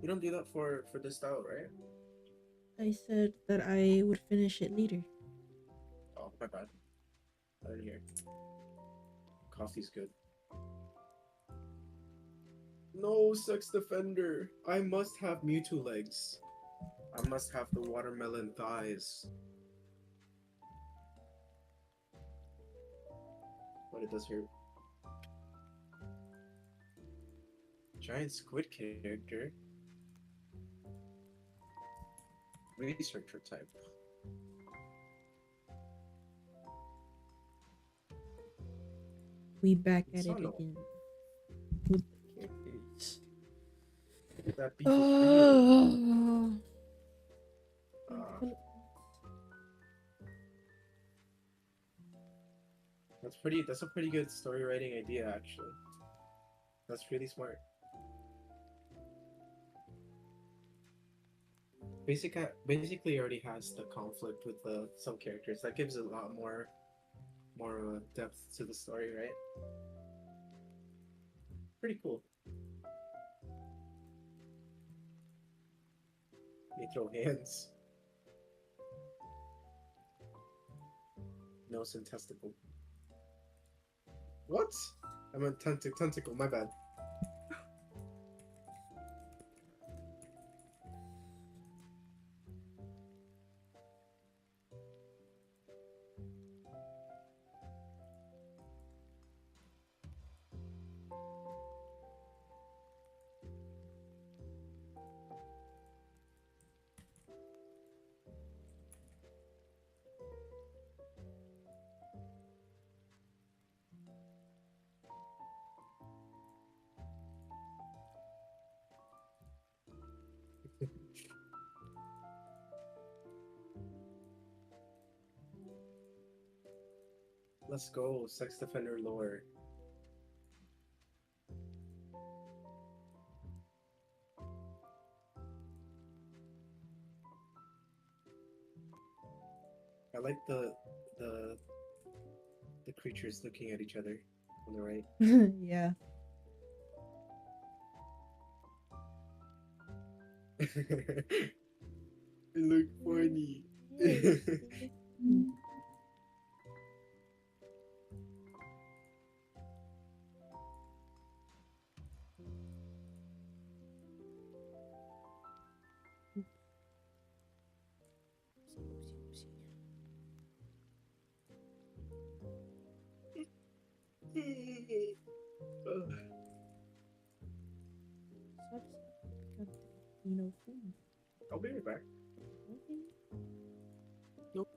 You don't do that for this style, right? I said that I would finish it later. Oh, my bad. I didn't hear. Coffee's good. No, Sex Defender. I must have Mewtwo legs. I must have the watermelon thighs. But it does hurt. Giant squid character. Researcher type. We back at it Sano. again with the characters. That beef was real. Oh, Uh, that's a pretty good story writing idea actually. That's really smart. Basically already has the conflict with the some characters. That gives a lot more depth to the story, right? Pretty cool. They throw hands. Nose and testicle. What? I meant tentacle. My bad. Let's go, Sex Defender lore. I like the the creatures looking at each other on the right. yeah. It look funny. Yes. Stop picante. Food. I'll be right back. Okay. Nope.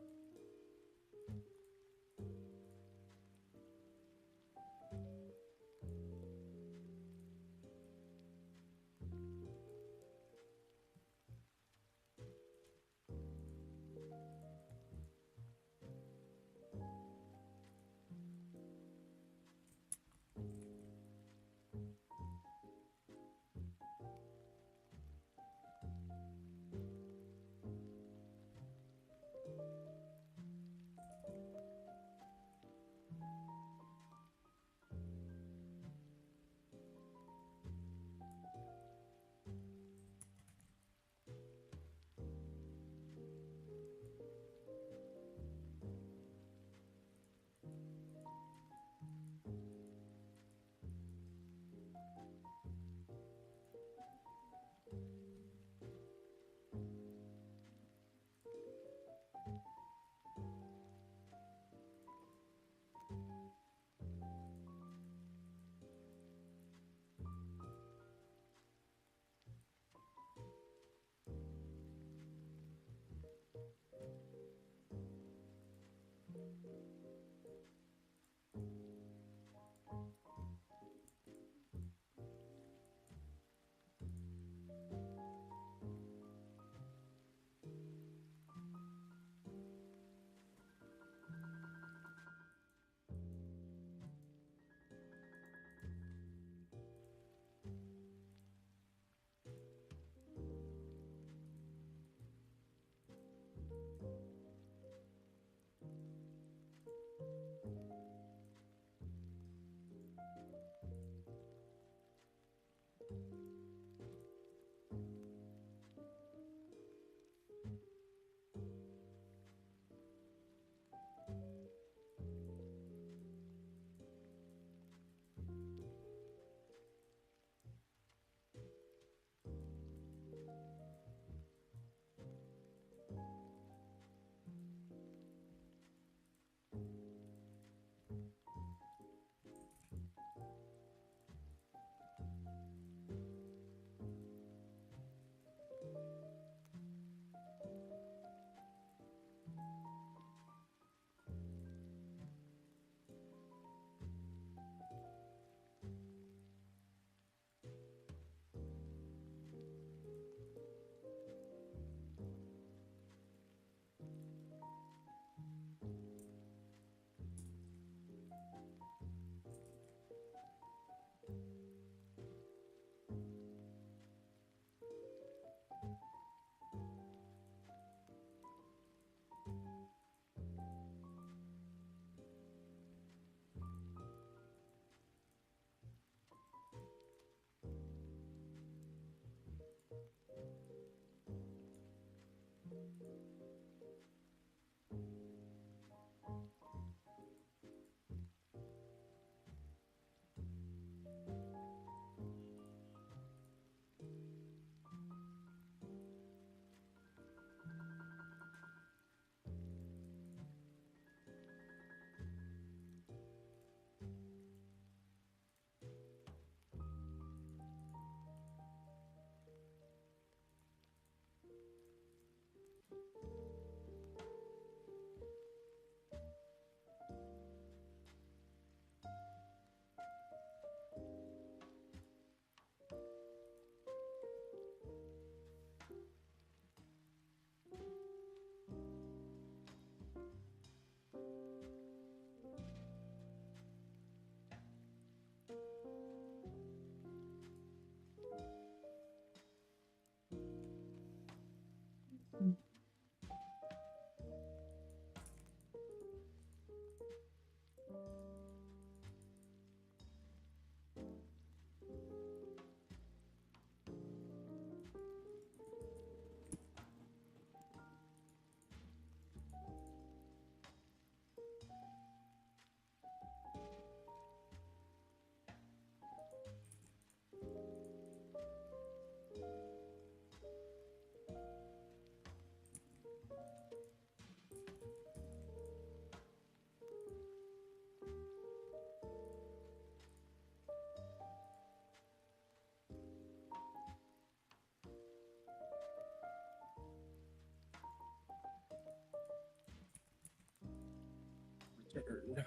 Turn.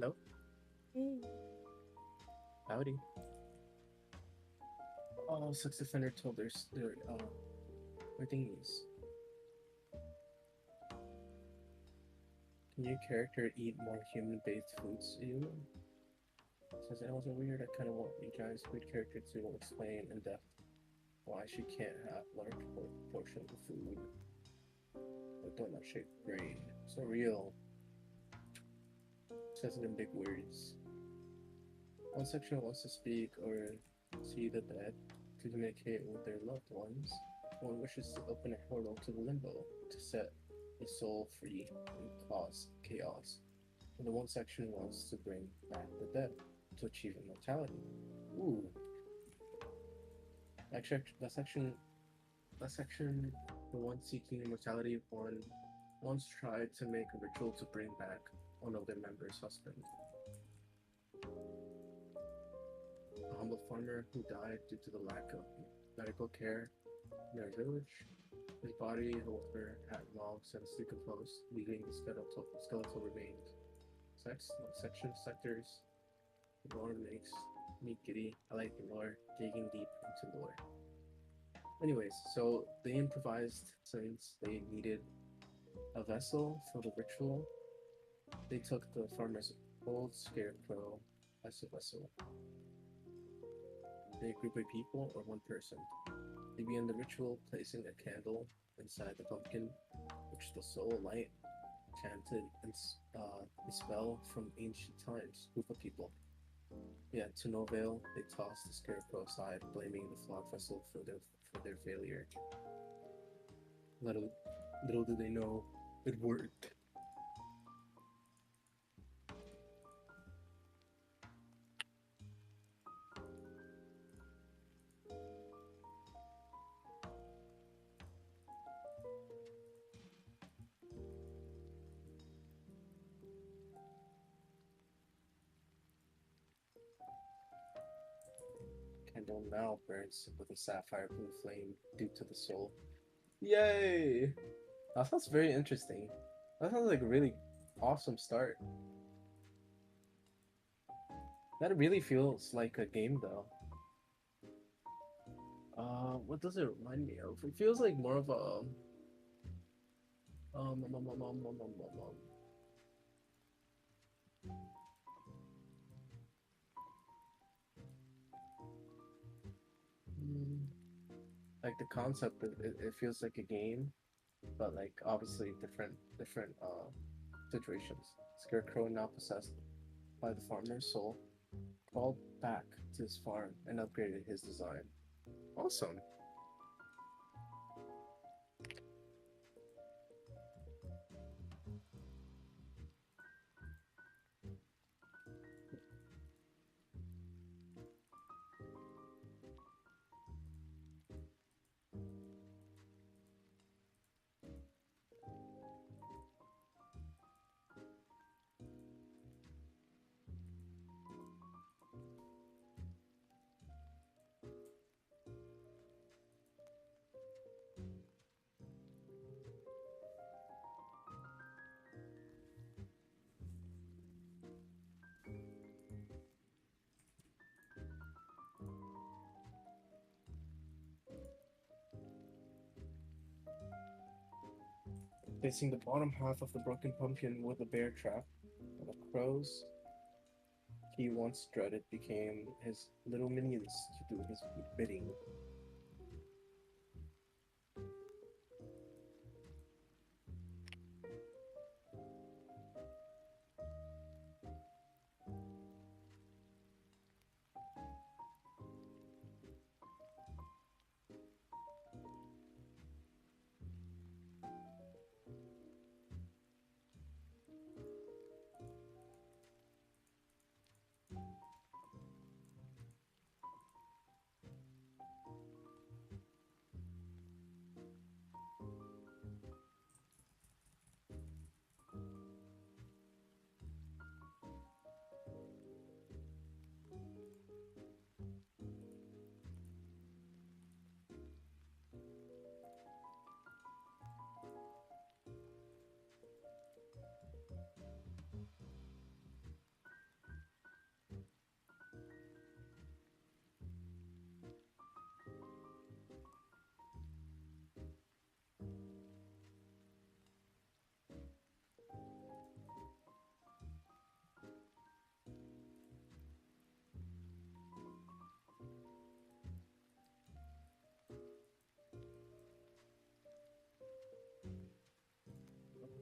Hello? Hey. Howdy. Oh, sex offender told their thingies. Can your character eat more human-based foods? You says it wasn't weird. I kind of want you guys, weird character, to explain in depth why she can't have large portion of the food. But donut shaped brain. So real. Says it in big words. One section wants to speak or see the dead to communicate with their loved ones. One wishes to open a portal to the limbo to set the soul free and cause chaos. And the one section wants to bring back the dead to achieve immortality. Ooh. Actually, that section, the one seeking immortality, one once tried to make a ritual to bring back one of their members' husband. A humble farmer who died due to the lack of medical care in their village. His body, however, had long since decomposed, leaving the skeletal remains. Section sectors. The lore makes me giddy. I like the lore, digging deep into lore. Anyways, so they improvised since they needed a vessel for the ritual. They took the farmer's old scarecrow as a vessel. They group of people or one person. They began the ritual placing a candle inside the pumpkin, which the soul light chanted and a spell from ancient times. Group of people. Yeah, to no avail, they tossed the scarecrow aside, blaming the flawed vessel for their failure. Little little did they know, it worked. Candle now burns with a sapphire blue flame due to the soul. Yay! That sounds very interesting. That sounds like a really awesome start. That really feels like a game though. What does it remind me of? It feels like more of a um um um um um um, um, um, um, mm, like the concept. It feels like a game, but like obviously different situations. Scarecrow, now possessed by the farmer's soul, crawled back to his farm and upgraded his design. Awesome. Facing the bottom half of the broken pumpkin with a bear trap, and the crows he once dreaded became his little minions to do his bidding.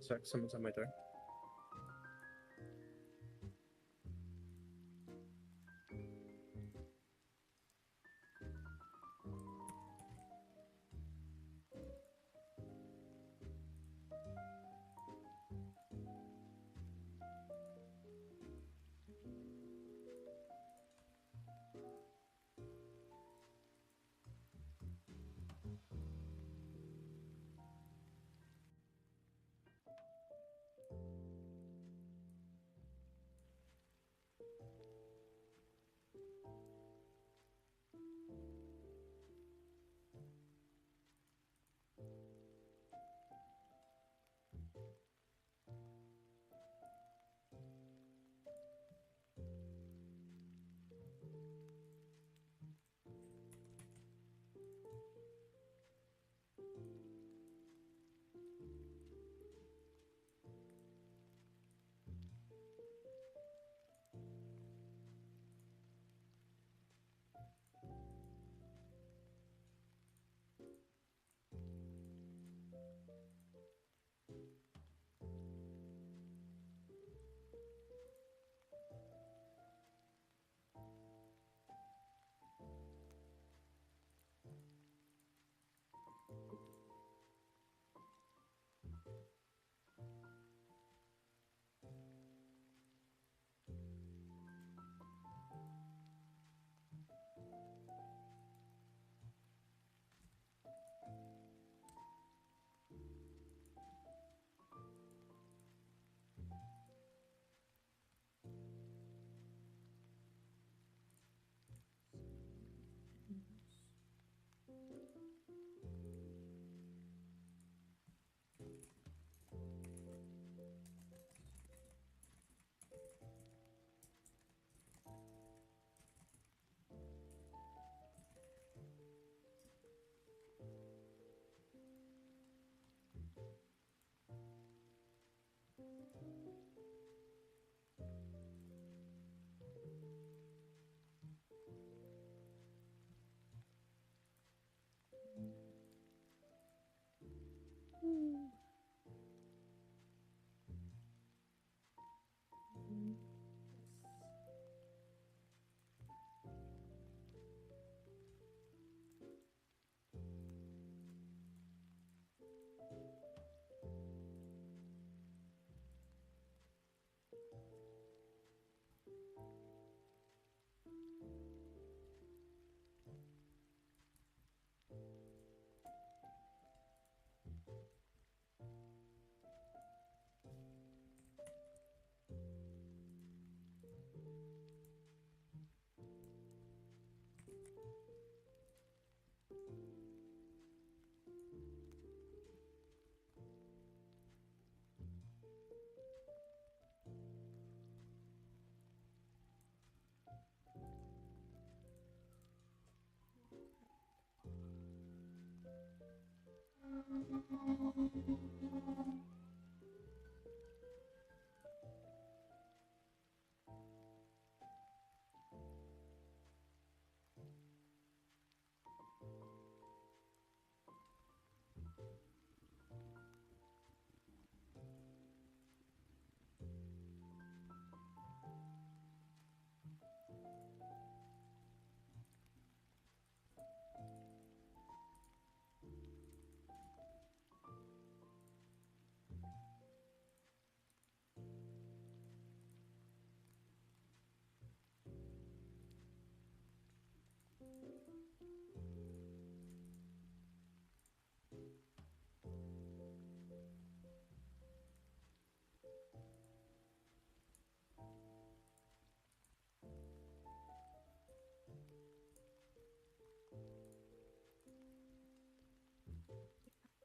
Sorry, someone's on my door.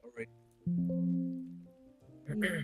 All right. Yeah.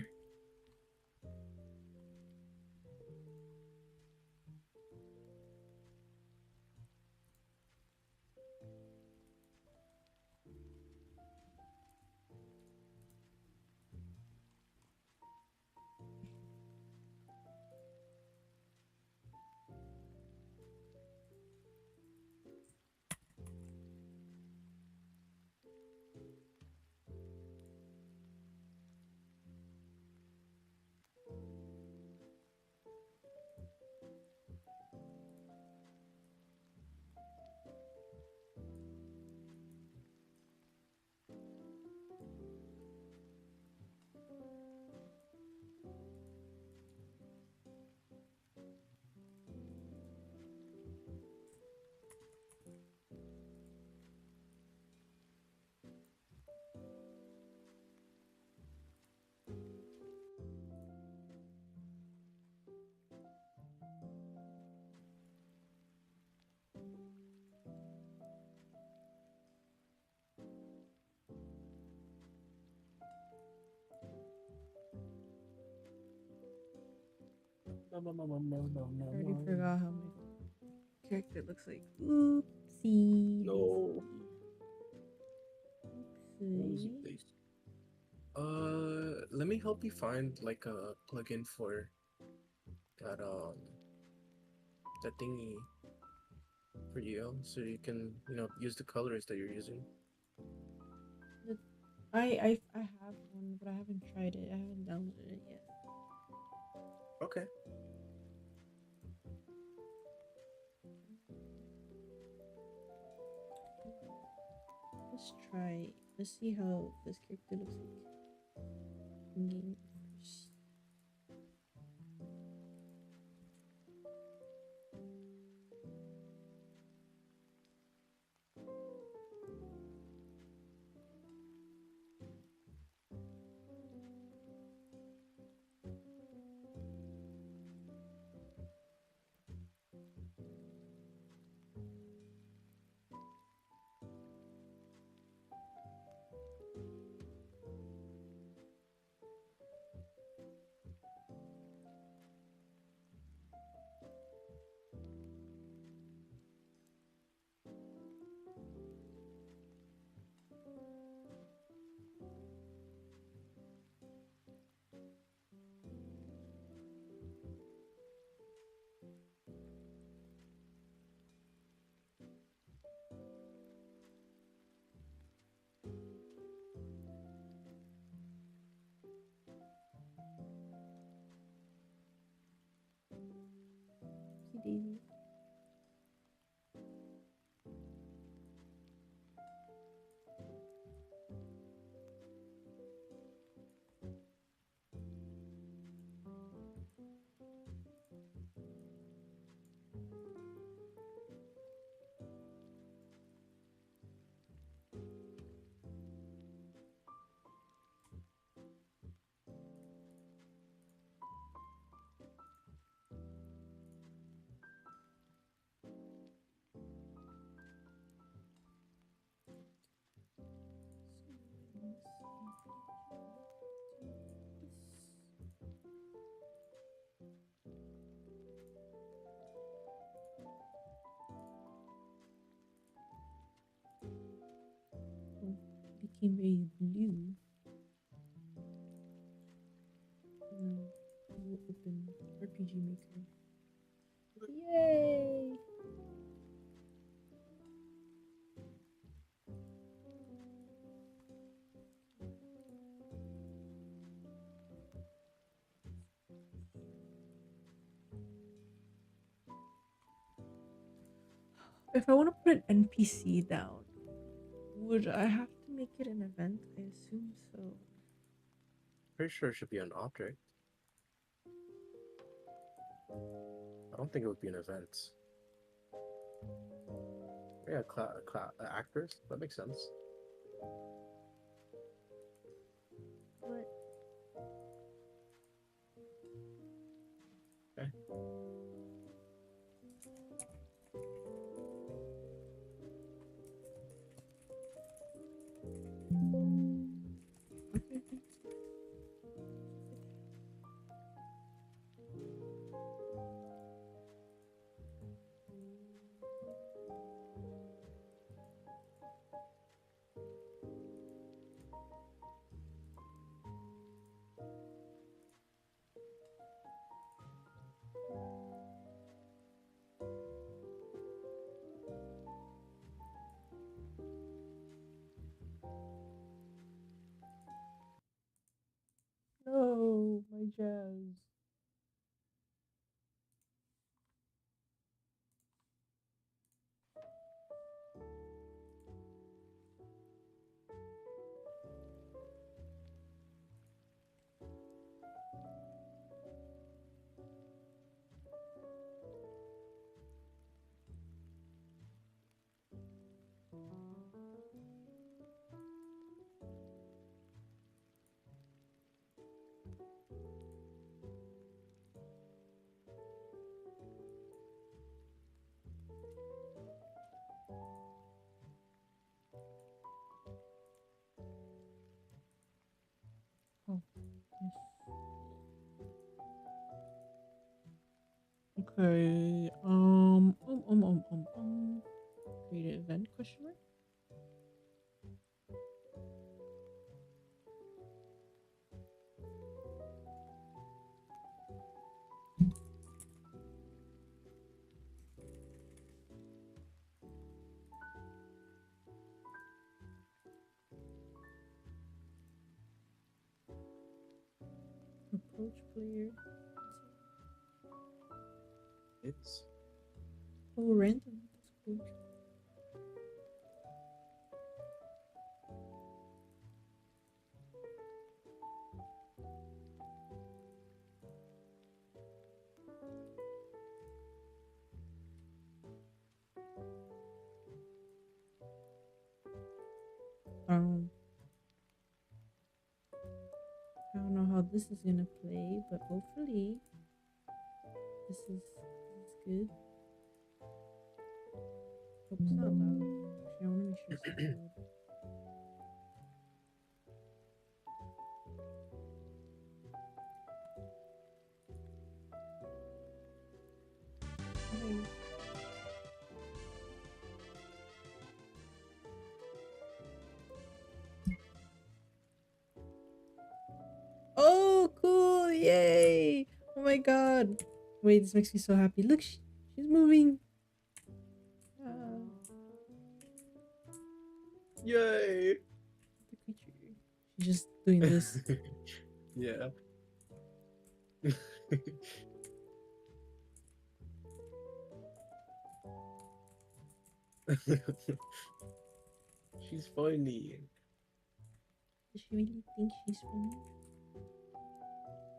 No, no, no, no, no, no, no, I already no. forgot how my character looks like. Oopsie No. daisy. Who's Oopsie. this? Let me help you find like a plugin for that that thingy for you, so you can use the colors that you're using. The, I have one, but I haven't tried it. I haven't downloaded it yet. Okay. Let's try. Let's see how this character looks like in game first. Oopsie daisy. became very blue. No, we'll open RPG Maker. Yay! If I want to put an NPC down, would I have to make it an event? I assume so. Pretty sure it should be an object. I don't think it would be an event. Yeah, actors. That makes sense. What? Okay. Okay. No, my jazz. Oh, yes. Okay. Create an event question mark? Approach player. It's Oh, random. That's cool. Um, I don't know how this is gonna play, but hopefully this is good. Hope it's not loud. Actually, I want to make sure it's not loud. Okay. Oh, cool! Yay! Oh my god! Wait, this makes me so happy. Look, she's moving. Ah, yay. the creature. She's just doing this. Yeah. She's funny. Does she really think she's funny?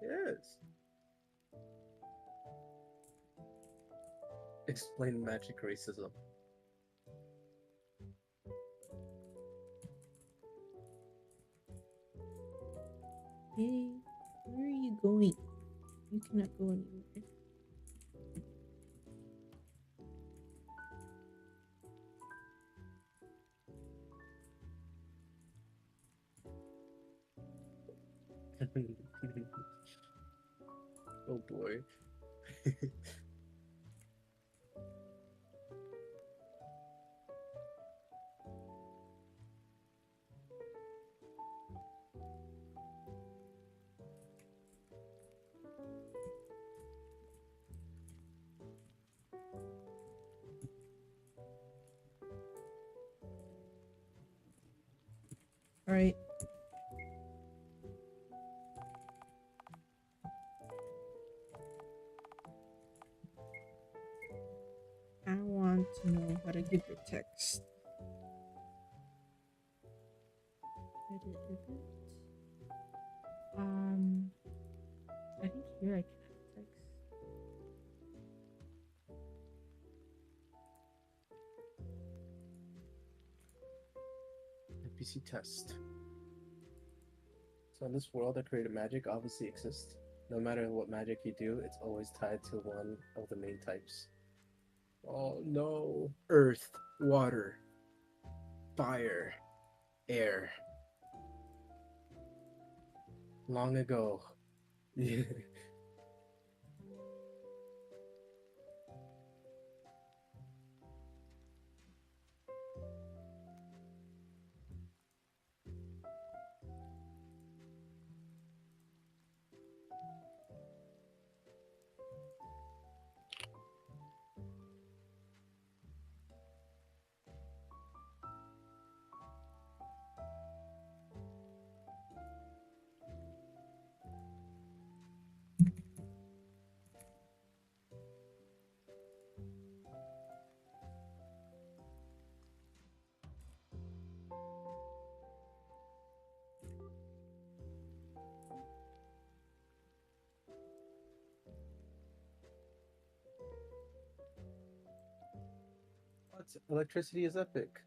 Yes. Explain magic racism. Hey, where are you going? You cannot go anywhere. Oh boy. All right. I want to know how to give her text. Edit event. Um, I think here I can add text. NPC test. So in this world, that created magic obviously exists. No matter what magic you do, it's always tied to one of the main types. Oh no. Earth, water, fire, air. Long ago. Yeah. What? Electricity is epic.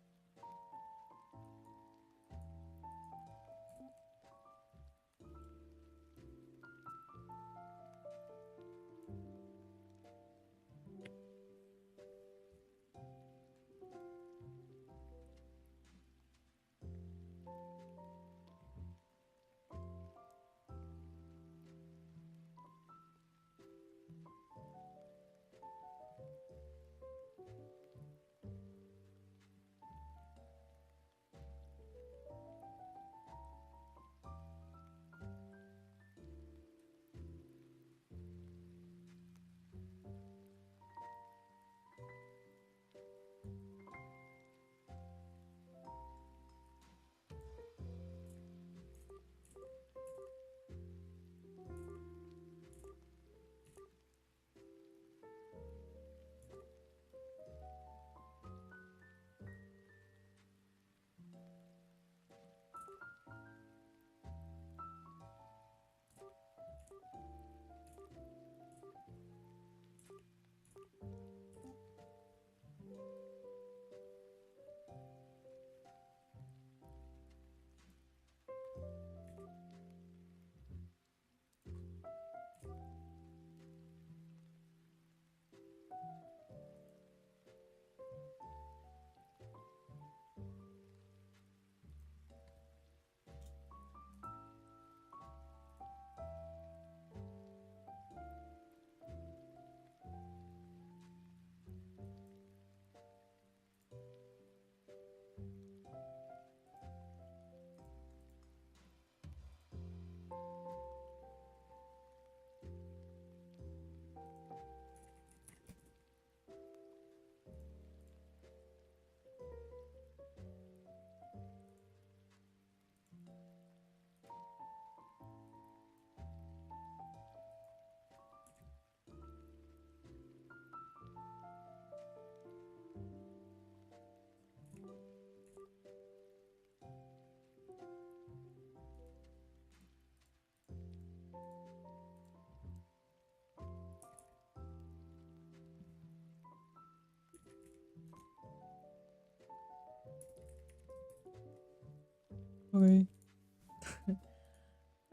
Okay.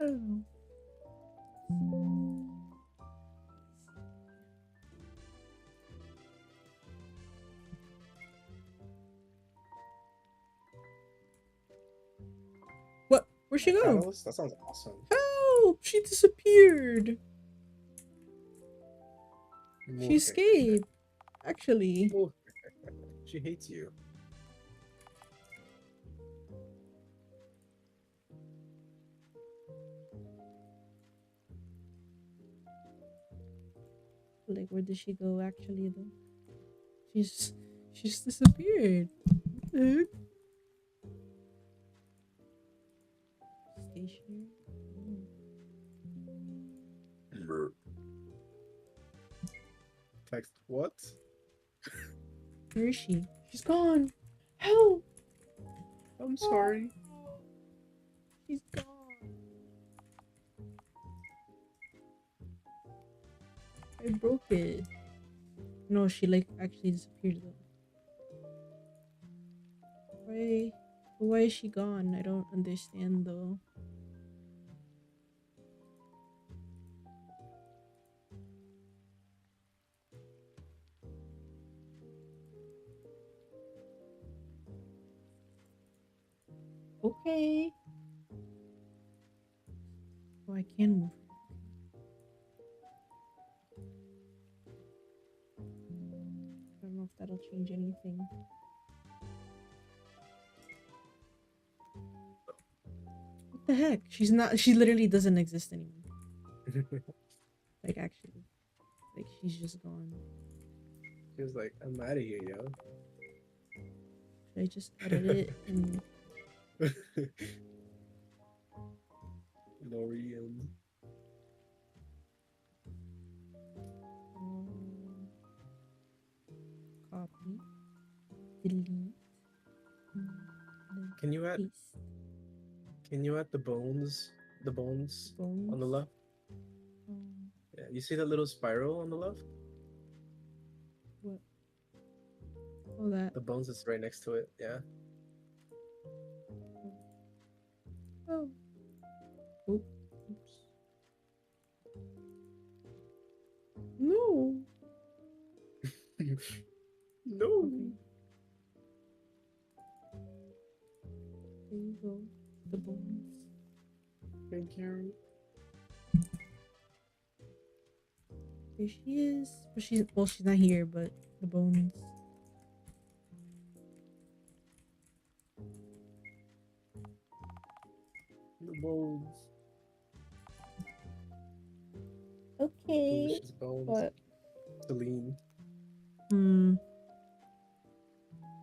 I don't know. What? Where'd she go? Catalyst? That sounds awesome. Help! She disappeared. She Move her. escaped. Actually. Move her. She hates you. Like, where did she go actually though? She's she's disappeared. What the heck? stationary. Oh. Text what? Where is she? She's gone. Help! I'm sorry. She's gone. I broke it. No, she like actually disappeared though. Why is she gone? I don't understand though. Okay. Oh, I can move. I don't know if that'll change anything. What the heck? She's not. She literally doesn't exist anymore. Like actually, like she's just gone. She was like, I'm out of here, yo. Should I just edit it and Lorian. copy, delete, and then Can you add paste the bones? The bones bones? on the left? Um, Yeah, you see the little spiral on the left? what? Oh, that. The bones is right next to it, yeah. Oh. Oops. No. No. Okay. There you go. The bones. Thank you. There she is. But she's not here, but the bones. The bones. Okay. Delicious bones. What? Celine. Hmm.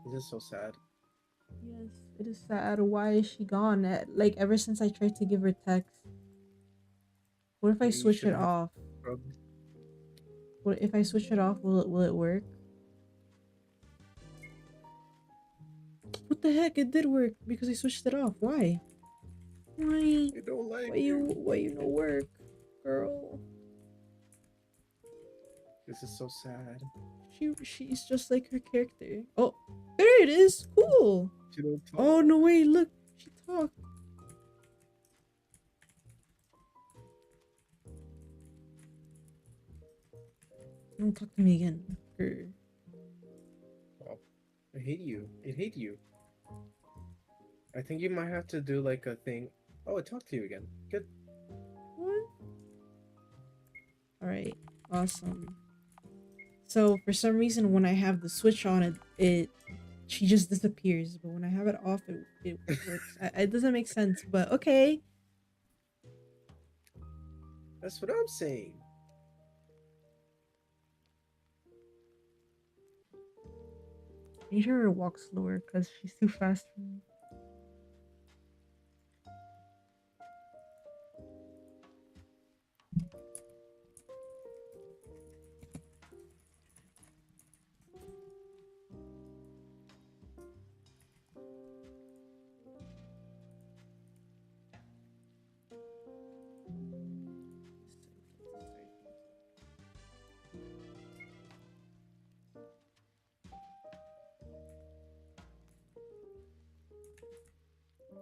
This is so sad. Yes, it is sad. Why is she gone? Like ever since I tried to give her text. What if I Maybe you switch should it have off? scrubbed. What if I switch it off? Will it work? What the heck? It did work because I switched it off. Why? Why? I don't like Why you no work, girl? This is so sad. She's just like her character. Oh, there it is. Cool. She don't talk. Oh no wait, look. She talked. Don't talk to me again. Grr. Oh, I hate you. I hate you. I think you might have to do like a thing. Oh, it talked to you again. Good. What? Alright. Awesome. So for some reason when I have the switch on it she just disappears, but when I have it off it works. It doesn't make sense, but okay. That's what I'm saying. I need her to walk slower because she's too fast for me.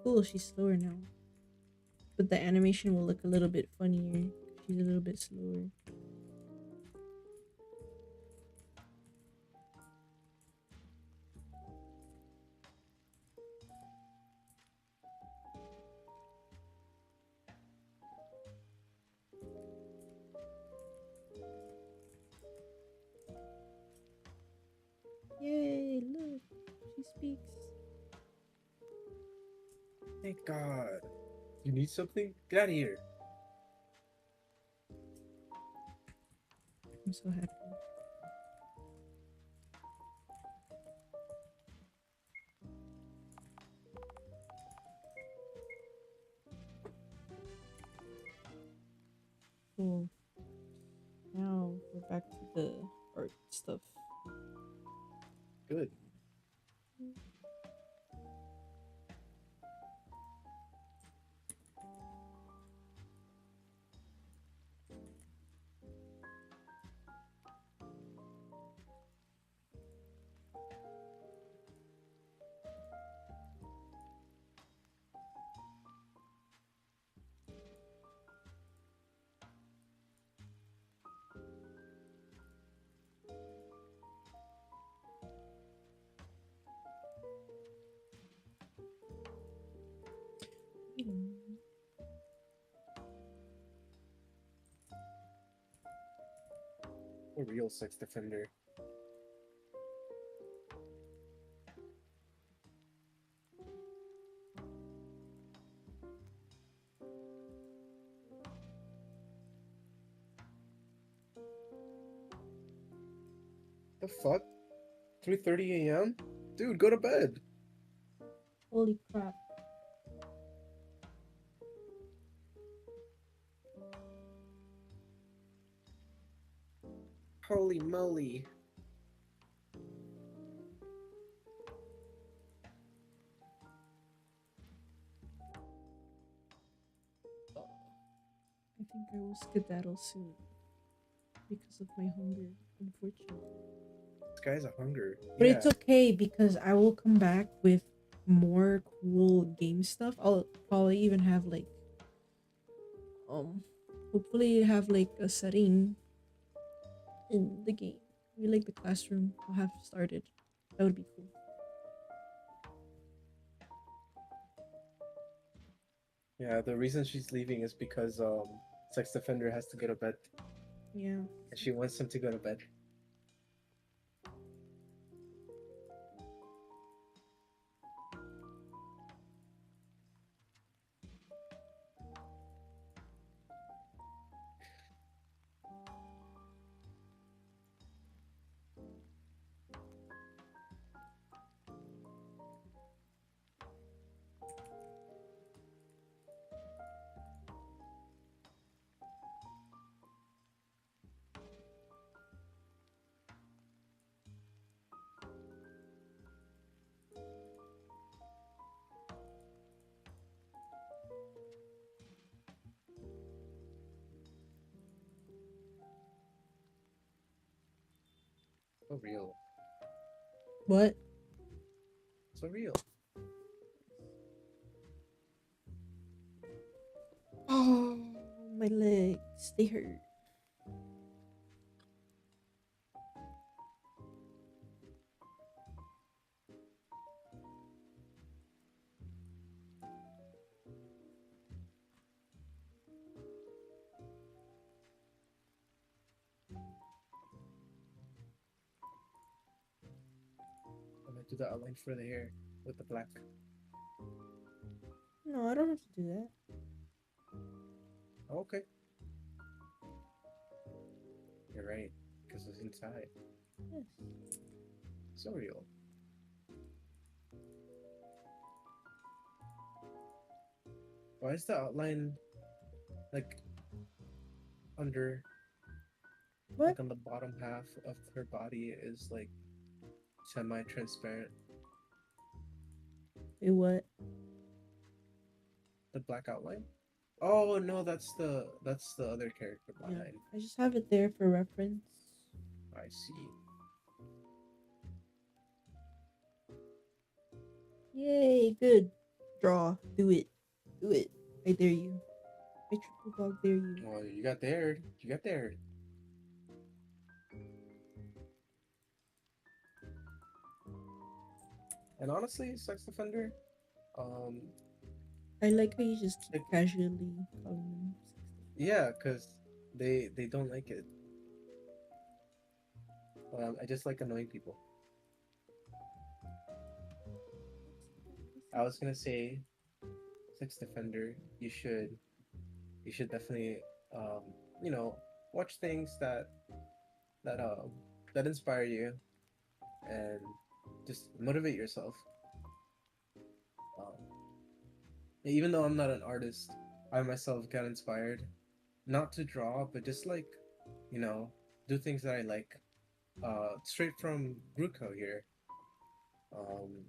Cool, she's slower now. But the animation will look a little bit funnier. She's a little bit slower. Yay, look. She speaks. Thank God. You need something? Get out of here. I'm so happy. Cool. Now we're back to the art stuff. Good. A real sex defender. The fuck? 3:30 a.m. Dude, go to bed. Holy crap. Holy moly. I think I will skedaddle soon because of my hunger, unfortunately. This guy's a hunger. But Yeah. it's okay because I will come back with more cool game stuff. I'll probably even have like um hopefully have like a setting in the game. Maybe like the classroom I'll have started. That would be cool. Yeah, the reason she's leaving is because sex defender has to go to bed Yeah. and she wants him to go to bed. So real. What? So real. Oh, my legs. They hurt. I'm gonna do the outline for the hair with the black. No, I don't have to do that. Okay. You're right. Because it's inside. Yes. So real. Why is the outline like under, What? like on the bottom half of her body is like semi-transparent? Wait, what? The black outline? Oh no, that's the other character Yeah. behind. I just have it there for reference. I see. Yay, good. Draw. Do it. Do it. I dare you. I triple dog dare you. Well, you got there. You got there. And honestly, sex offender, um, I like how you just keep like, casually calling them yeah, cause they don't like it. I just like annoying people. I was gonna say, sex defender, you should definitely, um, you know, watch things that that inspire you and just motivate yourself. Um, even though I'm not an artist, I myself got inspired not to draw, but just like, you know, do things that I like. Straight from Gruko here. Um,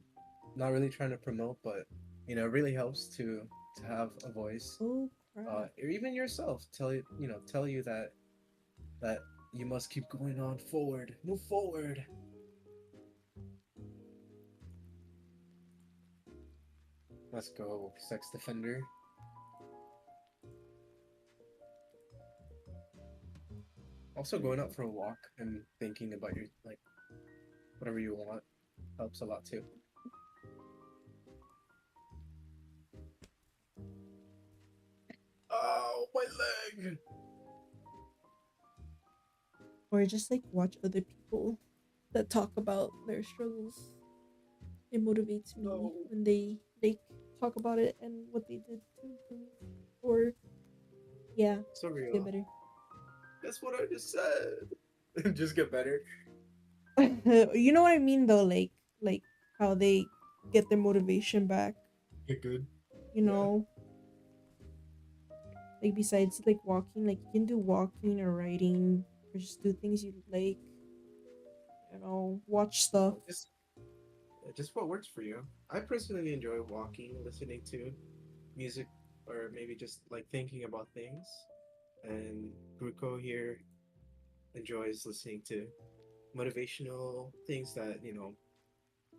Not really trying to promote, but it really helps to have a voice. Oh crap. Or even yourself tell you that you must keep going on forward, move forward. Let's go, sex defender. Also, going out for a walk and thinking about your like whatever you want helps a lot too. Oh, my leg! Or just like watch other people that talk about their struggles. It motivates me No, when they talk about it and what they did to improve or yeah, so just get real. better. That's what I just said. Just get better. You know what I mean though, like how they get their motivation back, Get good. you Yeah. know, like besides like walking, like you can do walking or writing or just do things you like, watch stuff. Just what works for you. I personally enjoy walking, listening to music, or maybe just like thinking about things. And Gruko here enjoys listening to motivational things that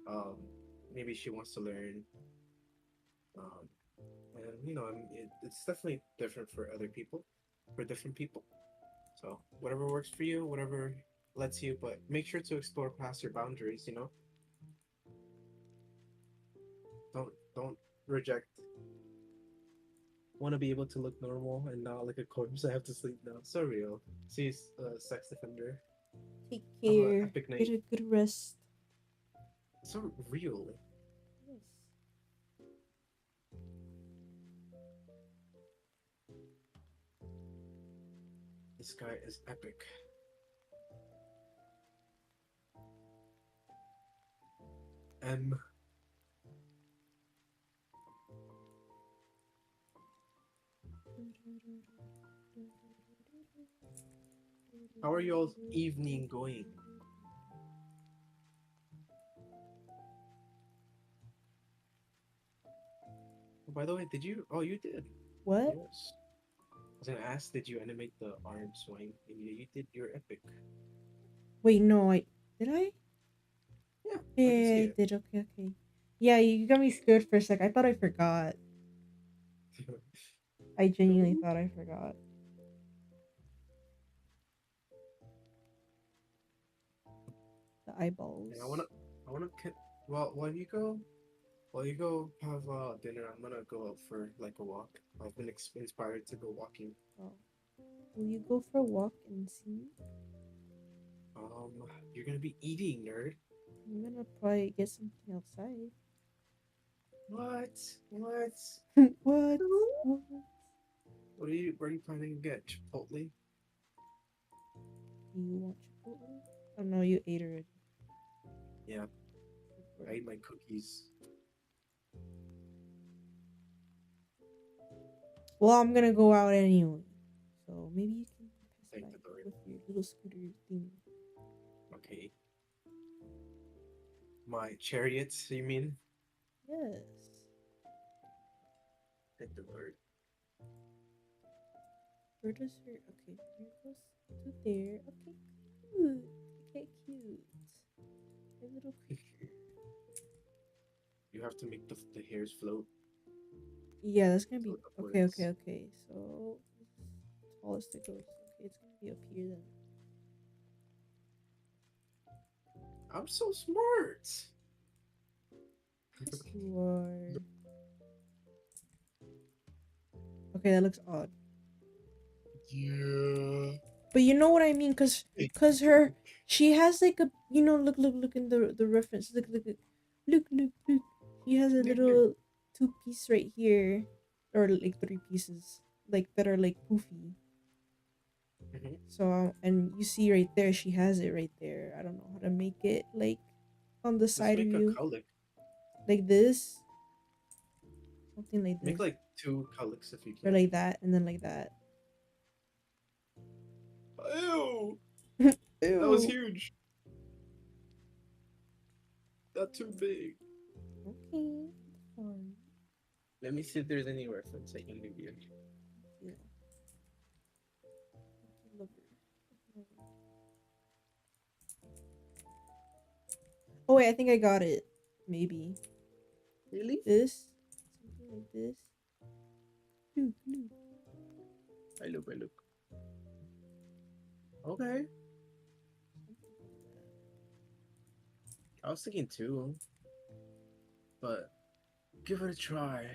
um, maybe she wants to learn. Um, and it's definitely different for other people, for different people. So whatever works for you, whatever lets you, but make sure to explore past your boundaries. Don't reject. Want to be able to look normal and not like a corpse. I have to sleep now. So real. See, sex defender. Take Have an care. epic Get night. a good rest. So real. Yes. This guy is epic. M. How are y'all's evening going? Oh, by the way, did you? Oh, you did. What? Yes. I was gonna ask, did you animate the arm swing? And you did. You're epic. Wait, no, I did I? Yeah, I can see Yeah, I it. did. Okay, okay. Yeah, you got me scared for a sec. I thought I forgot. I genuinely No. thought I forgot. The And eyeballs. Well, while you go have dinner, I'm gonna go out for like a walk. I've been inspired to go walking. Oh. Will you go for a walk and see me? You're gonna be eating, nerd. I'm gonna probably get something outside. What? What? What? No. What? Where are you planning to get? Chipotle? Do you want Chipotle? Oh no, you ate already. Yeah, Good I boy. ate my cookies. Well, I'm gonna go out anyway. So maybe you can pass by Thank the Lord. with your little scooter thing. Okay. My chariots, you mean? Yes. Thank the Lord. Where does her okay, here goes to there. Okay, cute. Okay, cute. A little creature. You have to make the hairs float Yeah, that's gonna so be okay, okay, upwards. okay. So this is tallest it goes. Okay, it's gonna be up here then. I'm so smart. Yes, you are. Okay, that looks odd. Yeah. But you know what I mean, cause she has like a look in the reference. Look. She has a little two piece right here, or like three pieces, like that are like poofy. Mhm. So and you see right there, she has it right there. I don't know how to make it like on the Just side make a view, colic. like this, something like Make this, like two colics if you or can. like that, and then like that. Ew! That was Ew. huge. Not too big. Okay. Sorry. Let me see if there's any reference I can give you. Yeah. Lover. Oh wait, I think I got it. Maybe Really? this, something like this. Look, look. I look. Okay. I was thinking two, but give it a try.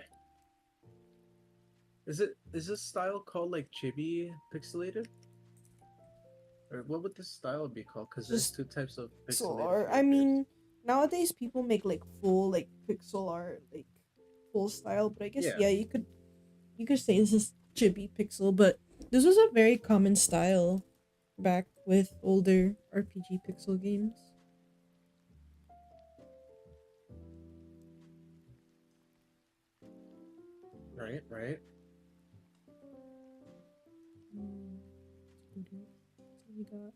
Is this style called like chibi pixelated? Or what would this style be called? Because there's Just two types of pixel pixelated art. I characters. mean, nowadays people make like full like pixel art, like full style. But I guess Yeah, yeah, you could say this is chibi pixel, but this was a very common style back with older RPG pixel games. right. Let's go do. So we got.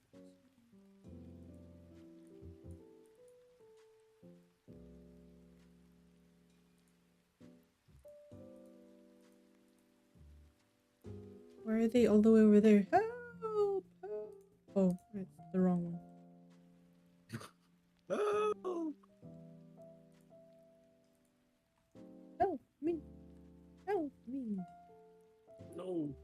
Why are they all the way over there? Help! Help! Oh, it's the wrong one. Oh, Help me! Help me! no.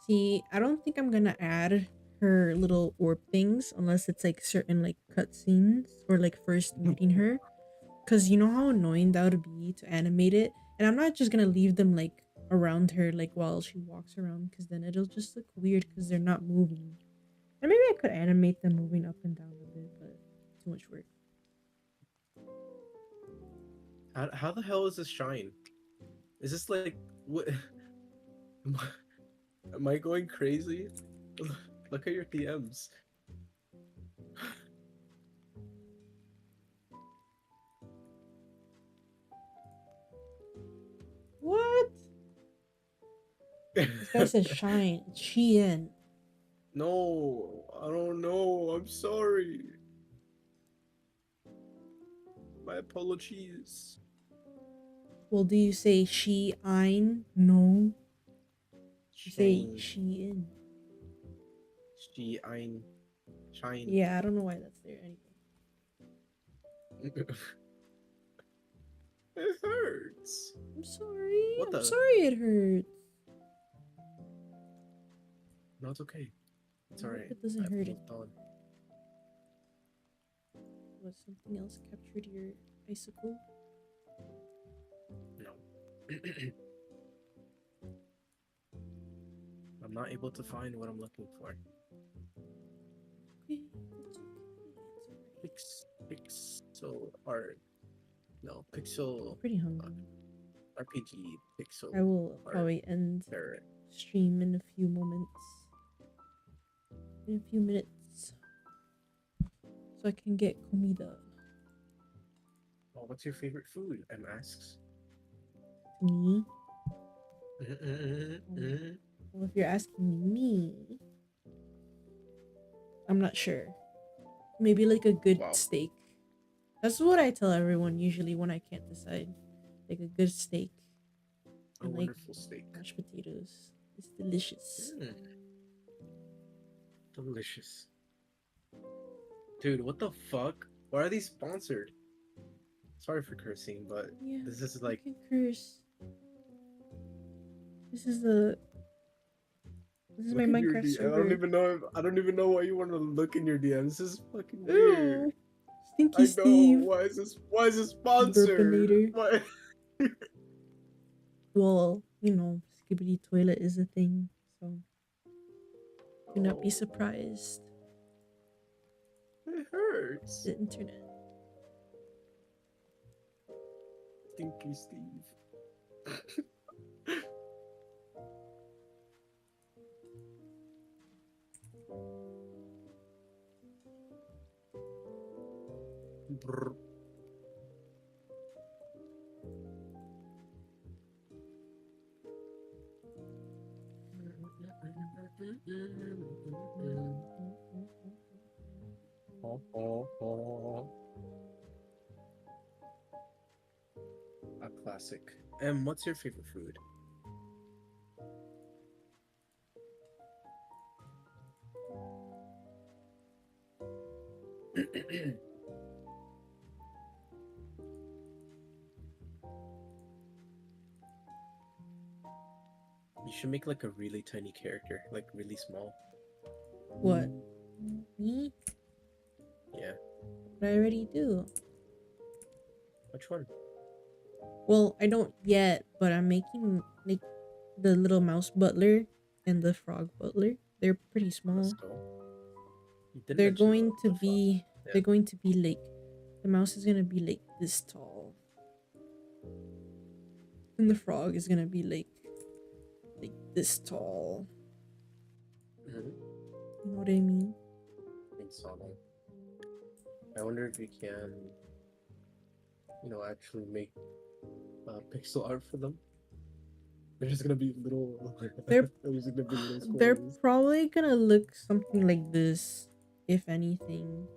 See, I don't think I'm gonna add her little orb things unless it's like certain like cutscenes or like first meeting her. Cause you know how annoying that would be to animate it. And I'm not just gonna leave them like around her like while she walks around because then it'll just look weird because they're not moving. And maybe I could animate them moving up and down a bit, but too much work. How the hell is this shine? Is this like what? Am I going crazy? Look at your DMs. What? This guy says shine. It's Shein. No, I don't know. I'm sorry. My apologies. Well, do you say Shein? No. You say Shane. Shein. She ein shine. Yeah, I don't know why that's there anyway. It hurts. I'm sorry. What I'm the? sorry it hurts. No, it's okay. It's I hope alright. it doesn't I've hurt it. moved on. Was something else captured your icicle? No. I'm not able to find what I'm looking for. Okay, it's okay. It's alright. Pixel art. No, pixel I'm pretty hungry. RPG pixel I will art. probably end There. stream in a few moments. In a few minutes. So I can get comida. Oh, what's your favorite food? M asks. Me? Well, if you're asking me, I'm not sure. Maybe like a good Wow, steak. That's what I tell everyone usually when I can't decide. Like a good steak a and like wonderful steak. mashed potatoes. It's delicious. Mm, delicious. Dude, what the fuck? Why are these sponsored? Sorry for cursing, but Yeah, this is you like can curse. This is the this is my look at your Minecraft DM. I don't server. even know. I don't even know why you want to look in your DMs. This is fucking weird. Ew, Stinky I know. Steve, Why is this? Why is this sponsored? Burpinator. Why? Well, you know, Skibbity Toilet is a thing, so Do not be Oh, surprised. it hurts. The internet. Stinky Steve. Brr. A classic. And what's your favorite food? You should make like a really tiny character, like really small. What? Me? Yeah. What I already do. Which one? Well, I don't yet, but I'm making like the little mouse butler and the frog butler. They're pretty Let's small. go. You did They're mention going to the frog. be Yeah. they're going to be like the mouse is gonna be like this tall. And the frog is gonna be like this tall. Mhm. You know what I mean? Think so. I wonder if you can, actually make pixel art for them. They're just gonna be little. They're They're just gonna be little they're squares. probably gonna look something like this, if anything.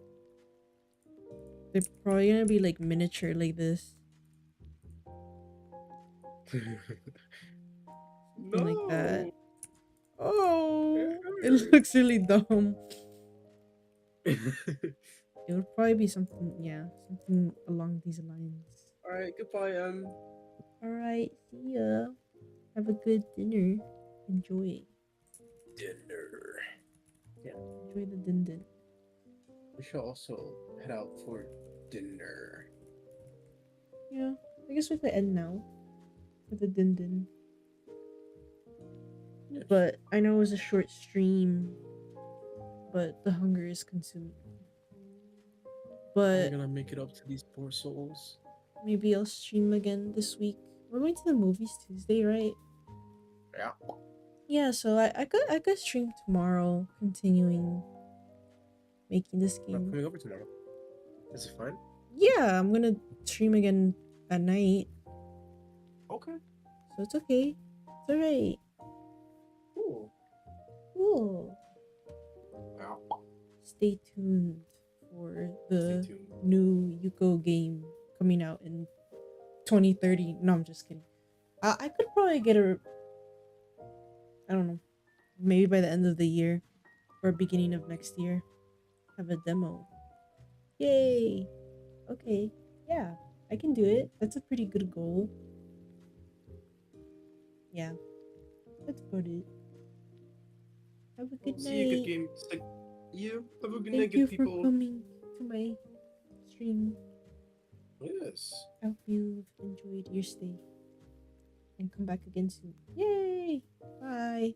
They're probably gonna be like miniature like this. Something like that. No. Oh, it It looks really dumb. hurts. It would probably be something, yeah, something along these lines. All right. Goodbye. Alright, see ya. Have a good dinner. Enjoy. Dinner. Yeah. Enjoy the din din. We should also head out for dinner. Yeah, I guess we could end now with the din din. Yes. But I know it was a short stream, but the hunger is consuming me. Are you But gonna make it up to these poor souls? maybe I'll stream again this week. We're going to the movies Tuesday, right? Yeah. Yeah, so I could stream tomorrow, continuing making this I'm game. coming over tomorrow. Is it fine? Yeah, I'm gonna stream again at night, Okay. so it's okay. It's alright. Cool. Cool. Yeah. Stay tuned for Stay the tuned. new Yuko game coming out in 2030. No, I'm just kidding. I could probably get a. I don't know. Maybe by the end of the year or beginning of next year, have a demo. Yay! Okay. Yeah, I can do it. That's a pretty good goal. Yeah, that's about it. Have a good See you. Good night. game. You have a good night, Thank good you for people. coming to my stream. Yes. I hope you've enjoyed your stay and come back again soon. Yay! Bye.